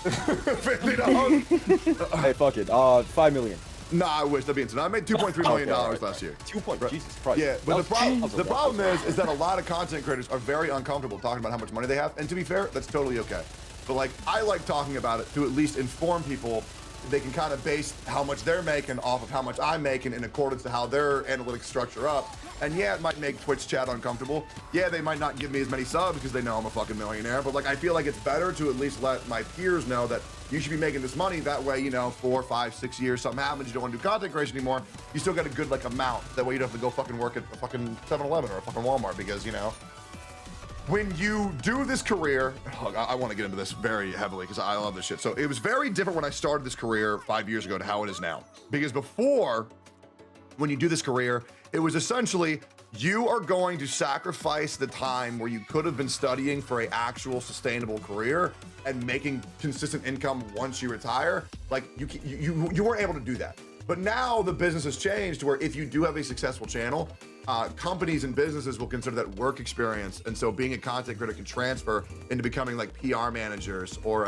$50. Hey, fuck it. 5 million. Nah, I wish that'd be insane. I made $2.3 million last year. 2 point. Jesus Christ. Yeah, but the problem is is that a lot of content creators are very uncomfortable talking about how much money they have. And to be fair, that's totally okay. But like, I like talking about it to at least inform people. They can kind of base how much they're making off of how much I'm making in accordance to how their analytics structure up. And yeah, it might make Twitch chat uncomfortable. Yeah, they might not give me as many subs because they know I'm a fucking millionaire. But like, I feel like it's better to at least let my peers know that you should be making this money. That way, you know, 4, 5, 6 years, something happens, you don't want to do content creation anymore. You still got a good like amount. That way you don't have to go fucking work at a fucking 7-Eleven or a fucking Walmart because, you know, when you do this career, I want to get into this very heavily because I love this shit. So it was very different when I started this career 5 years ago to how it is now. Because before, when you do this career, it was essentially you are going to sacrifice the time where you could have been studying for an actual sustainable career and making consistent income once you retire. Like you weren't able to do that. But now the business has changed to where if you do have a successful channel, companies and businesses will consider that work experience, and so being a content creator can transfer into becoming like PR managers or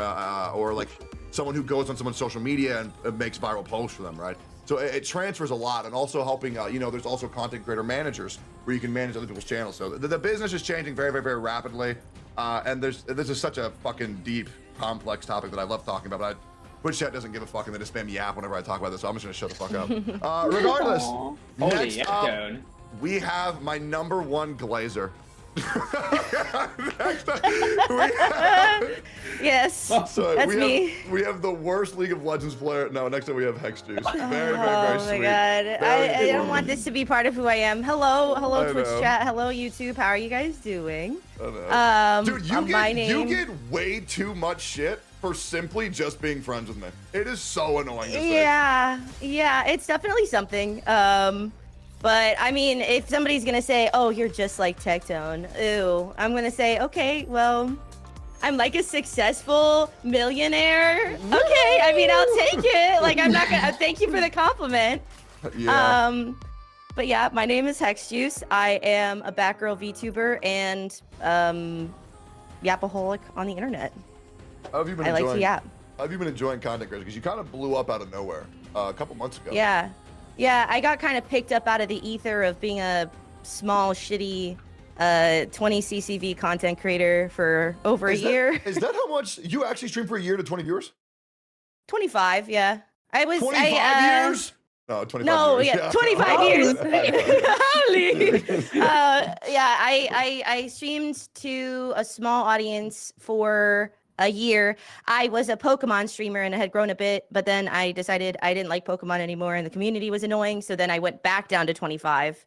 like someone who goes on someone's social media and makes viral posts for them, right? So it transfers a lot, and also helping, you know, there's also content creator managers where you can manage other people's channels. So the business is changing very, very, very rapidly, and this is such a fucking deep, complex topic that I love talking about. But Twitch chat doesn't give a fuck, and they just spam yap whenever I talk about this, so I'm just gonna shut the fuck up. Regardless, next up, we have my #1 glazer. Next up, yes, so that's me. We have the worst League of Legends player. No, next up we have Hex Juice. Very, very, very Oh sweet. my god, I don't want this to be part of who I am. Hello I Twitch know. chat, hello YouTube, how are you guys doing? I know. Dude, you my get way too much shit for simply just being friends with me. It is so annoying to say. Yeah, it's definitely something. But I mean, if somebody's gonna say, "Oh, you're just like Tectone," ooh, I'm gonna say, "Okay, well, I'm like a successful millionaire." Okay, I mean, I'll take it. Like, I'm not gonna. Thank you for the compliment. Yeah. But yeah, my name is Hex Juice. I am a Batgirl VTuber and yapaholic on the internet. How have you been I like enjoying? to yap. How have you been enjoying content creation? Because you kind of blew up out of nowhere a couple months ago. Yeah, I got kind of picked up out of the ether of being a small, shitty 20 CCV content creator for over a year. Is that how much you actually streamed for a year to 20 viewers? 25, yeah. I was 25 years? No, 25 no, years. yeah, 25 years. Holy. Yeah, I streamed to a small audience for a year. I was a Pokemon streamer and I had grown a bit, but then I decided I didn't like Pokemon anymore and the community was annoying, so then I went back down to 25.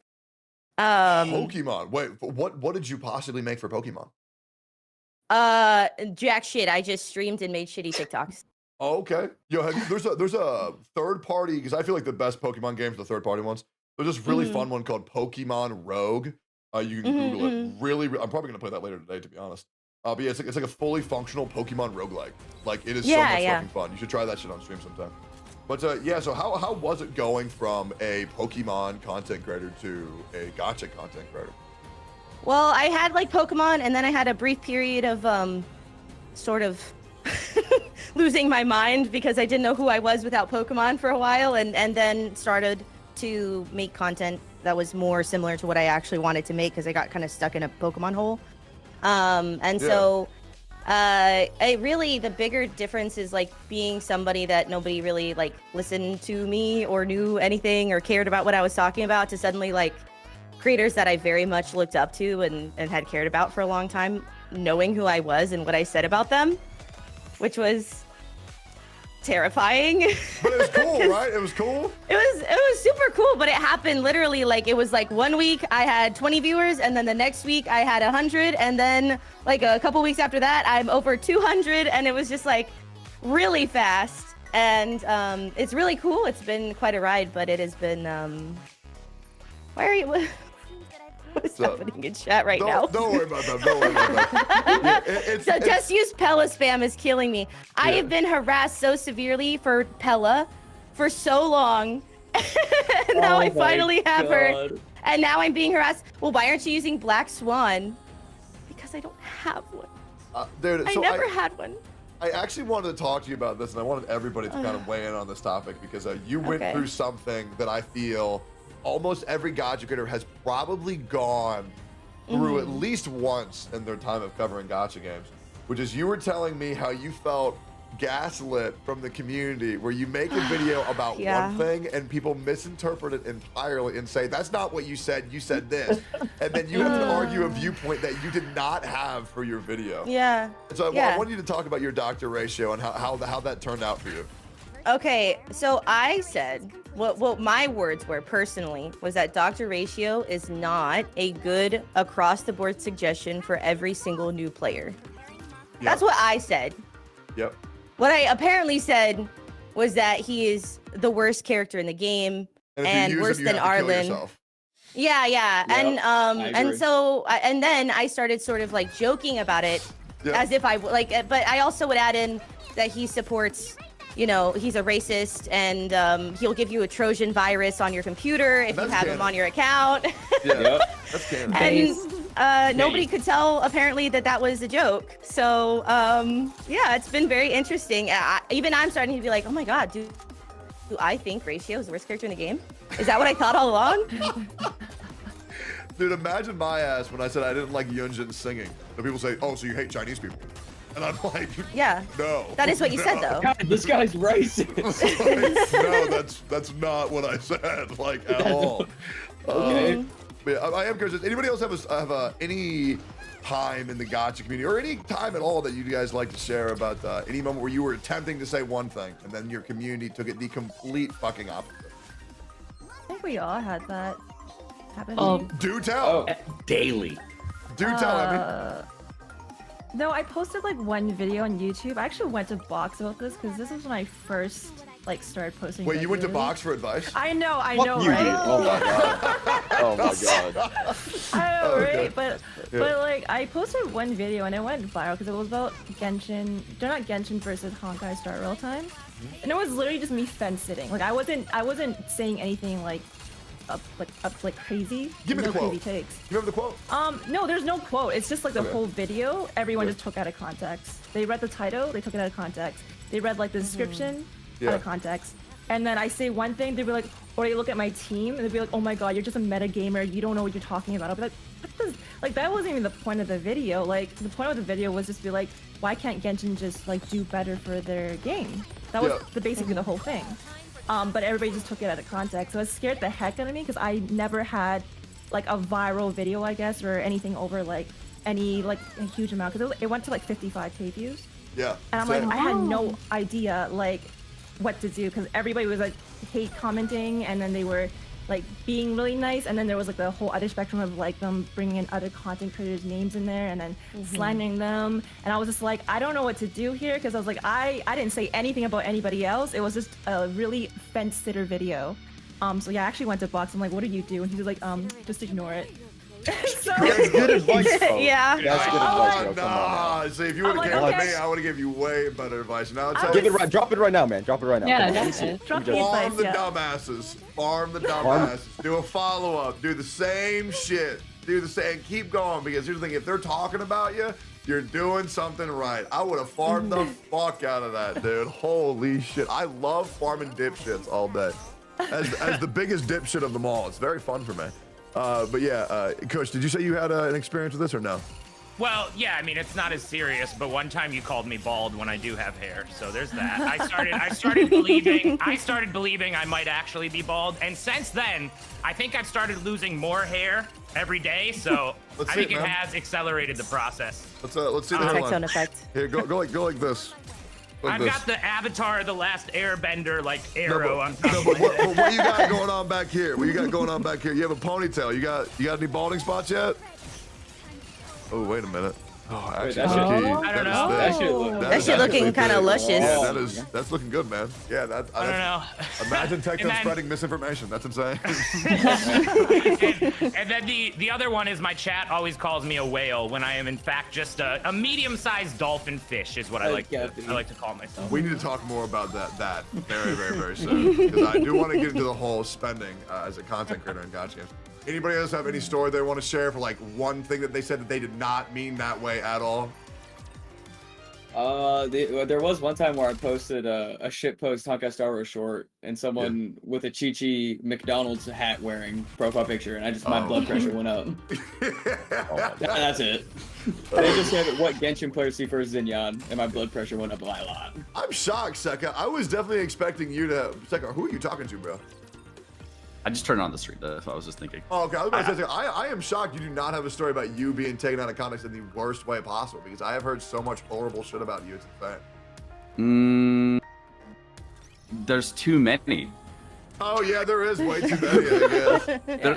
Pokemon. Wait, what did you possibly make for Pokemon? Jack shit. I just streamed and made shitty TikToks. Oh, okay. Yo, there's a third party, because I feel like the best Pokemon games are the third party ones. There's this really fun one called Pokemon Rogue. You can Google it. Really, I'm probably gonna play that later today, to be honest. But yeah, it's like a fully functional Pokemon roguelike. Like, it is so much fucking fun. You should try that shit on stream sometime. But yeah, so how was it going from a Pokemon content creator to a gacha content creator? Well, I had like Pokemon, and then I had a brief period of sort of losing my mind because I didn't know who I was without Pokemon for a while, and then started to make content that was more similar to what I actually wanted to make because I got kind of stuck in a Pokemon hole. So really the bigger difference is like being somebody that nobody really like listened to me or knew anything or cared about what I was talking about to suddenly like creators that I very much looked up to and had cared about for a long time knowing who I was and what I said about them, which was terrifying. But it was cool, right? It was cool? It was super cool, but it happened literally like it was like 1 week I had 20 viewers and then the next week I had 100 and then like a couple weeks after that I'm over 200 and it was just like really fast and it's really cool. It's been quite a ride, but it has been why are you what's happening in chat right now? Don't worry about that. Don't worry about that. Just use Pella spam is killing me. I have been harassed so severely for Pella for so long. And now I finally have her. And now I'm being harassed. Well, why aren't you using Black Swan? Because I don't have one. Dude, I never had one. I actually wanted to talk to you about this, and I wanted everybody to kind of weigh in on this topic because you went through something that I feel almost every gacha creator has probably gone through at least once in their time of covering gacha games, which is you were telling me how you felt gaslit from the community where you make a video about one thing and people misinterpret it entirely and say, that's not what you said this. And then you have to argue a viewpoint that you did not have for your video. Yeah. So I want you to talk about your doctor ratio and how that turned out for you. Okay, so I said, what my words were personally was that Dr. Ratio is not a good across-the-board suggestion for every single new player. Yep. That's what I said. Yep. What I apparently said was that he is the worst character in the game and worse than Arlen. Yeah. Yep, and then I started sort of like joking about it as if I like, but I also would add in that he supports, you know, he's a racist and he'll give you a Trojan virus on your computer if you have him on your account. Yeah, that's canon. And nobody could tell apparently that was a joke. So yeah, it's been very interesting. Even I'm starting to be like, oh my god, do I think Ratio is the worst character in the game? Is that what I thought all along? Dude, imagine my ass when I said I didn't like Yunjin singing. And people say, oh, so you hate Chinese people. And I'm like, yeah. No. That is what you said, though. God, this guy's racist. Like, no, that's not what I said, like, at all. Okay. But I am curious. Does anybody else have any time in the gacha community, or any time at all that you guys like to share about any moment where you were attempting to say one thing and then your community took it the complete fucking opposite? I think we all had that happen. Do tell. Daily. Do tell, Emmy. No, I posted like one video on YouTube. I actually went to Box about this because this was when I first like started posting. Wait, you went to regularly. Box for advice? I know, Fuck you, right? dude. Oh my god. Oh my god. I know, Okay. right? But like I posted one video and it went viral because it was about Genshin. They're not Genshin versus Honkai Star Rail Time, and it was literally just me fence sitting. Like I wasn't saying anything like up crazy. Give me no the quote. crazy takes. You remember the quote? No, there's no quote. It's just like the Okay. whole video. Everyone Yeah. just took out of context. They read the title, they took it out of context. They read like the description Yeah. out of context. And then I say one thing, they'd be like, or they look at my team and they'd be like, oh my god, you're just a meta gamer. You don't know what you're talking about. I'll be like, what does, like that wasn't even the point of the video. Like the point of the video was just be like, why can't Genshin just like do better for their game? That was basically the whole thing. But everybody just took it out of context. So it scared the heck out of me because I never had like a viral video, I guess, or anything over like any like a huge amount because it went to like 55K views. Yeah. And I'm like, I had no idea like what to do because everybody was like hate commenting and then they were like being really nice and then there was like the whole other spectrum of like them bringing in other content creators' names in there and then slandering them. And I was just like, I don't know what to do here because I was like, I didn't say anything about anybody else. It was just a really fence sitter video. So yeah, I actually went to Box. I'm like, what do you do? And he was like, just ignore it. So, That's good advice, bro. Yeah. That's good advice, bro. Come on. Nah, see, if you would have like, came with okay. me, I would have given you way better advice. Now it's Give it right. Drop it right now, man. Drop it right now. Yeah, Come on. that's Let me see it. Drop Let me the just- farm advice, the yeah. dumbasses. Farm the dumbasses. Do a follow-up. Do the same shit. Do the same. Keep going because here's the thing. If they're talking about you, you're doing something right. I would have farmed the fuck out of that, dude. Holy shit. I love farming dipshits all day. As the biggest dipshit of them all. It's very fun for me. But yeah, Coach, did you say you had an experience with this or no? Well, yeah, I mean, it's not as serious, but one time you called me bald when I do have hair, so there's that. I started believing I might actually be bald, and since then, I think I've started losing more hair every day, so Let's I see think it, it man. has accelerated the process. Let's see the Text hairline. sound effect. Here, go like this. Like I've this. got the Avatar, the Last Airbender, like No, arrow but- on top no, of but my head. what you got going on back here? What you got going on back here? You have a ponytail. You got any balding spots yet? Oh, wait a minute. Oh, actually, that shit- I don't know. That shit look. That shit looking kind of luscious. Yeah, that's looking good, man. Yeah, I don't know. Imagine tech And then- spreading misinformation. That's insane. and then the other one is my chat always calls me a whale when I am in fact just a medium-sized dolphin fish is what I like to call myself. We need to talk more about that very, very, very soon because I do want to get into the whole spending as a content creator in Gacha games. Anybody else have any story they want to share for like one thing that they said that they did not mean that way at all? There was one time where I posted a shit post Honkai Star Wars short and someone with a Chi-Chi McDonald's hat wearing profile picture and my blood pressure went up. That's it. They just said what Genshin player see first Zinyan and my blood pressure went up by a lot. I'm shocked, Seka. I was definitely expecting you to. Seka, who are you talking to, bro? I just turned on the street. That's what I was just thinking. Oh, okay. I was about to say, I am shocked you do not have a story about you being taken out of context in the worst way possible because I have heard so much horrible shit about you. It's insane. There's too many. Oh yeah, there is way too many. I guess.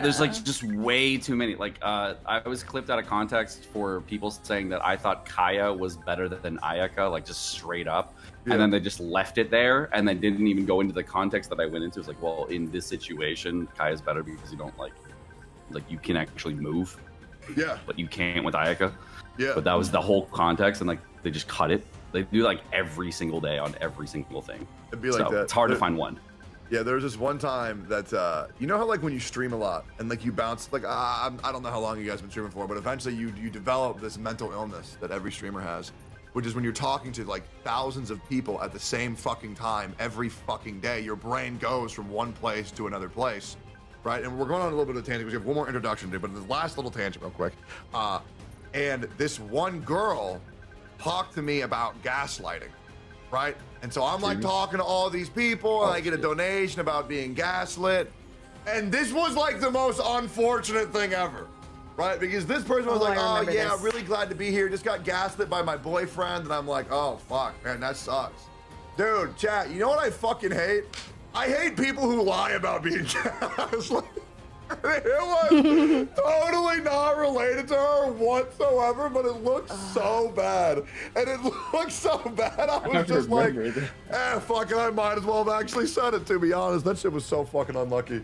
There's like just way too many. Like I was clipped out of context for people saying that I thought Kaya was better than Ayaka, like just straight up. Yeah. And then they just left it there and then didn't even go into the context that I went into. It's like, well, in this situation, Kaya's better because you don't like you can actually move. Yeah. But you can't with Ayaka. Yeah. But that was the whole context and like they just cut it. They do like every single day on every single thing. It'd be like So that. it's hard to find one. Yeah, there was this one time that you know how like when you stream a lot and like you bounce like I don't know how long you guys have been streaming for, but eventually you develop this mental illness that every streamer has, which is when you're talking to like thousands of people at the same fucking time every fucking day, your brain goes from one place to another place, right? And we're going on a little bit of a tangent because we have one more introduction to do, but the last little tangent real quick. And this one girl talked to me about gaslighting, right? And so I'm like talking to all these people and I get a donation about being gaslit. And this was like the most unfortunate thing ever, right? Because this person was like, oh yeah, this. really glad to be here. Just got gaslit by my boyfriend. And I'm like, oh fuck, man, that sucks. Dude, chat, you know what I fucking hate? I hate people who lie about being gaslit. It was totally not related to her whatsoever, but it looked so bad. And it looked so bad, I was just like, fuck it, I might as well have actually said it, to be honest. That shit was so fucking unlucky.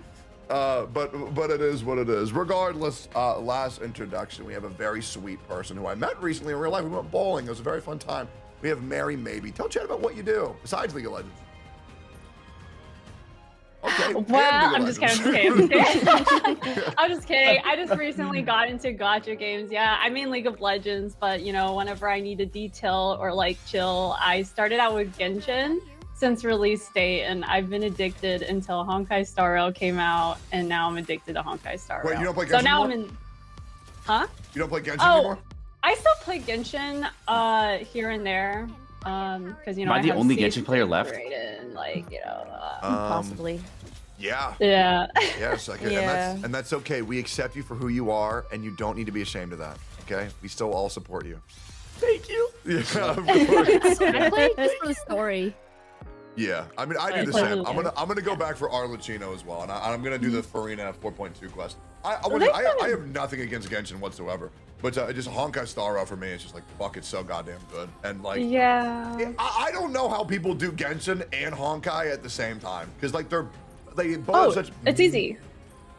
But it is what it is. Regardless, last introduction, we have a very sweet person who I met recently in real life. We went bowling. It was a very fun time. We have Mary Maybe. Tell Chad about what you do besides League of Legends. Okay. Well, I'm just kidding. I'm just kidding. I just recently got into gacha games. Yeah, I mean League of Legends, but you know, whenever I need a detail or like chill, I started out with Genshin since release date, and I've been addicted until Honkai Star Rail came out, and now I'm addicted to Honkai Star Rail. Wait, you don't play Genshin So now anymore? I'm in. Huh? You don't play Genshin anymore? I still play Genshin here and there, because you know. Am I the have only seasons Genshin player left? And, like, you know. Possibly. Yeah. Yeah. Yes, I can. Yeah. And that's okay. We accept you for who you are, and you don't need to be ashamed of that. Okay? We still all support you. Thank you. Yeah, of course. I played just for the story. Yeah, I mean, I do the same. I'm gonna go back for Arlecchino as well, and I'm gonna do the Farina 4.2 quest. I have nothing against Genshin whatsoever, but just Honkai Star Rail for me is just like, fuck, it's so goddamn good. And like, yeah, I don't know how people do Genshin and Honkai at the same time, because like they both have such. It's easy.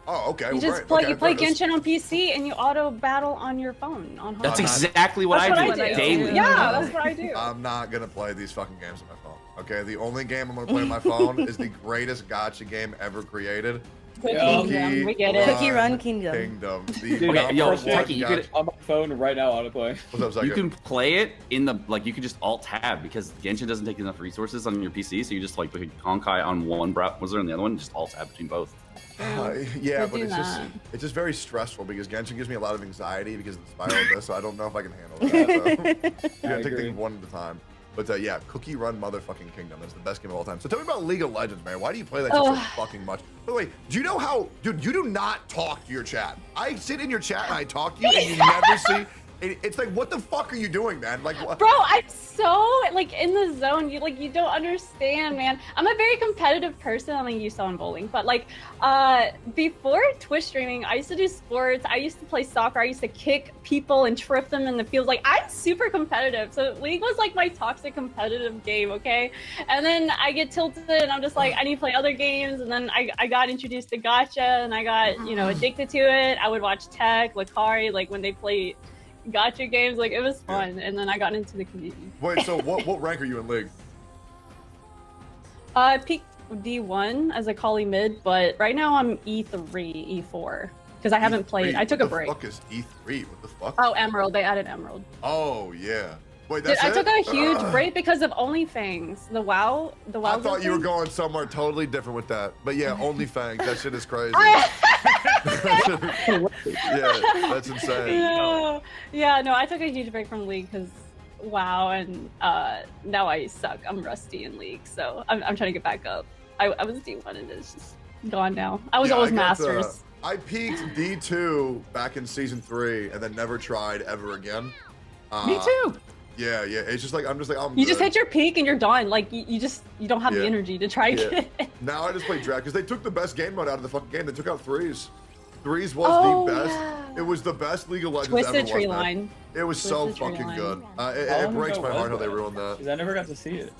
Oh, okay. You just play Genshin on PC and you auto battle on your phone on Honkai. That's exactly what I do daily. Yeah, that's what I do. I'm not gonna play these fucking games on my phone. Okay, the only game I'm gonna play on my phone is the greatest gacha game ever created. Cookie Kingdom, we get it. Cookie Run Kingdom. Okay, yo, Techie, you could on my phone right now autoplay. You can play it in the you can just alt tab because Genshin doesn't take enough resources on your PC, so you just like put Honkai on one browser and the other one, just alt tab between both. Yeah, but it's just very stressful because Genshin gives me a lot of anxiety because of the spiral of this, so I don't know if I can handle that. So you gotta take things one at a time. But yeah, Cookie Run motherfucking Kingdom is the best game of all time. So tell me about League of Legends, man. Why do you play that shit so fucking much? By the way, do you know how, dude, you do not talk to your chat. I sit in your chat and I talk to you and you never see. It's like, what the fuck are you doing, man? Like, what? Bro, I'm so like in the zone. You don't understand, man. I'm a very competitive person. I mean, you saw in bowling, but like, before Twitch streaming, I used to do sports. I used to play soccer. I used to kick people and trip them in the field. Like, I'm super competitive. So League was like my toxic competitive game, okay? And then I get tilted and I'm just like, I need to play other games. And then I got introduced to gacha and I got, you know, addicted to it. I would watch Tech, Lakari, like when they play gacha games, like it was fun. And then I got into the community. Wait, so what rank are you in League? I peaked D1 as a Kali mid, but right now I'm E3, E4. Because I haven't played. I took a break. What the fuck is E3? What the fuck? Oh, Emerald. They added Emerald. Oh, yeah. Wait, Dude, that's I it? took a huge break because of OnlyFans. The WoW. I thought you were going somewhere totally different with that. But yeah, OnlyFans, that shit is crazy. Yeah, that's insane. Yeah, no, I took a huge break from League because WoW, and now I suck. I'm rusty in League, so I'm trying to get back up. I was D1 and it's just gone now. I was always Masters. I peaked D2 back in season 3 and then never tried ever again. Me too. Yeah, it's just like I'm just hit your peak and you're done. Like you don't have the energy to try again. Now I just play Drac because they took the best game mode out of the fucking game. They took out threes. Threes was the best. Yeah. It was the best League of Legends Twisted ever. Tree Was, Line. it was so fucking good. It breaks my heart how they ruined that. I never got to see it.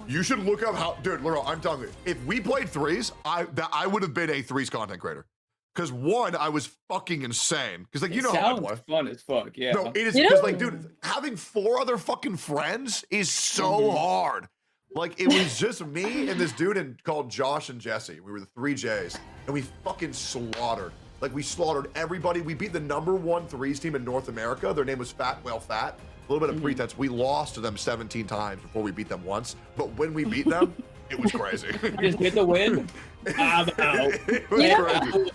You should look up how, dude. Laurel, I'm telling you, if we played threes, I would have been a threes content creator. Because one, I was fucking insane. Because like you know how I play. Fun as fuck. Yeah. No, it is because like, dude, having 4 other fucking friends is so hard. Like it was just me and this dude called Josh and Jesse. We were the 3 J's, and we fucking slaughtered. Like we slaughtered everybody. We beat the #1 threes team in North America. Their name was Fat Well Fat. A little bit of pretense. We lost to them 17 times before we beat them once. But when we beat them, it was crazy. Just get the win. I'm out. It was crazy.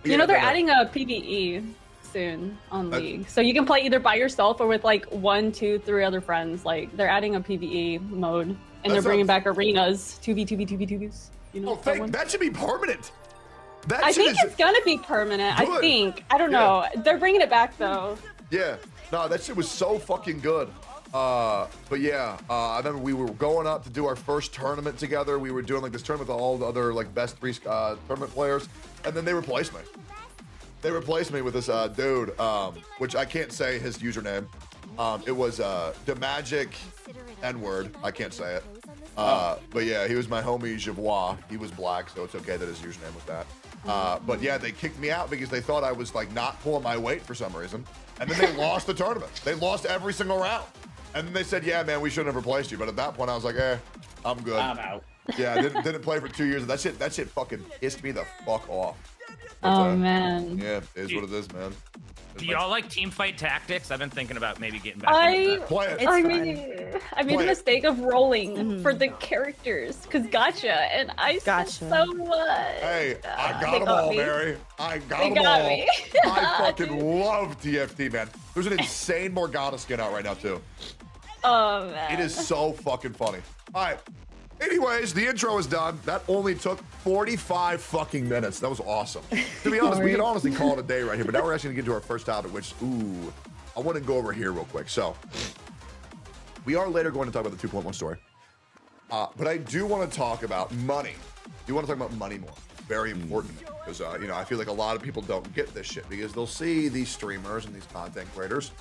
You know they're adding a PvE soon on League, so you can play either by yourself or with like 1, 2, 3 other friends. Like they're adding a PvE mode, and they're bringing back arenas, 2v2s. You know, that should be permanent. I think it's gonna be permanent. Good. I think. I don't know. They're bringing it back though. Yeah. No, that shit was so fucking good. But yeah, I remember we were going up to do our first tournament together. We were doing like this tournament with all the other like best 3 tournament players, and then they replaced me. They replaced me with this dude, which I can't say his username. It was the magic N-word. I can't say it. But yeah, he was my homie Javois. He was black, so it's okay that his username was that. But yeah, they kicked me out because they thought I was like not pulling my weight for some reason. And then they lost the tournament. They lost every single round. And then they said, yeah, man, we shouldn't have replaced you. But at that point, I was like, I'm good. I'm out. Yeah, didn't play for 2 years. That shit fucking pissed me the fuck off. But, Oh man. yeah, it is what it is, man. Do y'all like team fight tactics? I've been thinking about maybe getting back into that. Play it. I made the mistake of rolling for the characters because gotcha, and I said so much. Hey, I got They them got all, me. Mary. I got They them got all. me. I fucking love TFT, man. There's an insane Morgana skin out right now, too. Oh man. It is so fucking funny. All right. Anyways, the intro is done. That only took 45 fucking minutes. That was awesome. To be honest, we can honestly call it a day right here, but now we're actually gonna get to our first topic, which, I want to go over here real quick. So, we are later going to talk about the 2.1 story. But I do want to talk about money. I do want to talk about money more. Very important. Because, I feel like a lot of people don't get this shit because they'll see these streamers and these content creators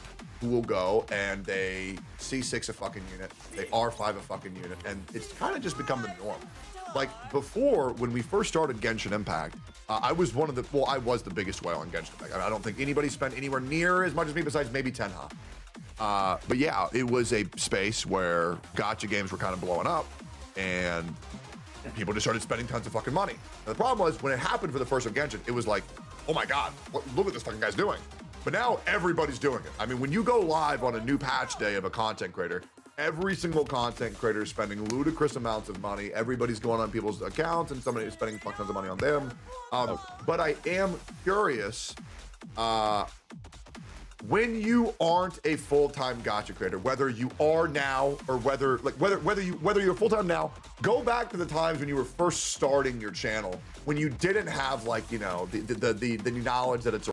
who will go and they C6 a fucking unit, they R5 a fucking unit, and it's kind of just become the norm. Like before, when we first started Genshin Impact, I was the biggest whale on Genshin Impact. I don't think anybody spent anywhere near as much as me besides maybe Tenha. But yeah, it was a space where gacha games were kind of blowing up and people just started spending tons of fucking money. And the problem was when it happened for the first of Genshin, it was like, oh my God, look what this fucking guy's doing. But now everybody's doing it. I mean, when you go live on a new patch day of a content creator, every single content creator is spending ludicrous amounts of money. Everybody's going on people's accounts and somebody is spending fuck tons of money on them. But I am curious, when you aren't a full-time gacha creator, whether you are now or whether you're full-time now, go back to the times when you were first starting your channel, when you didn't have the knowledge that it's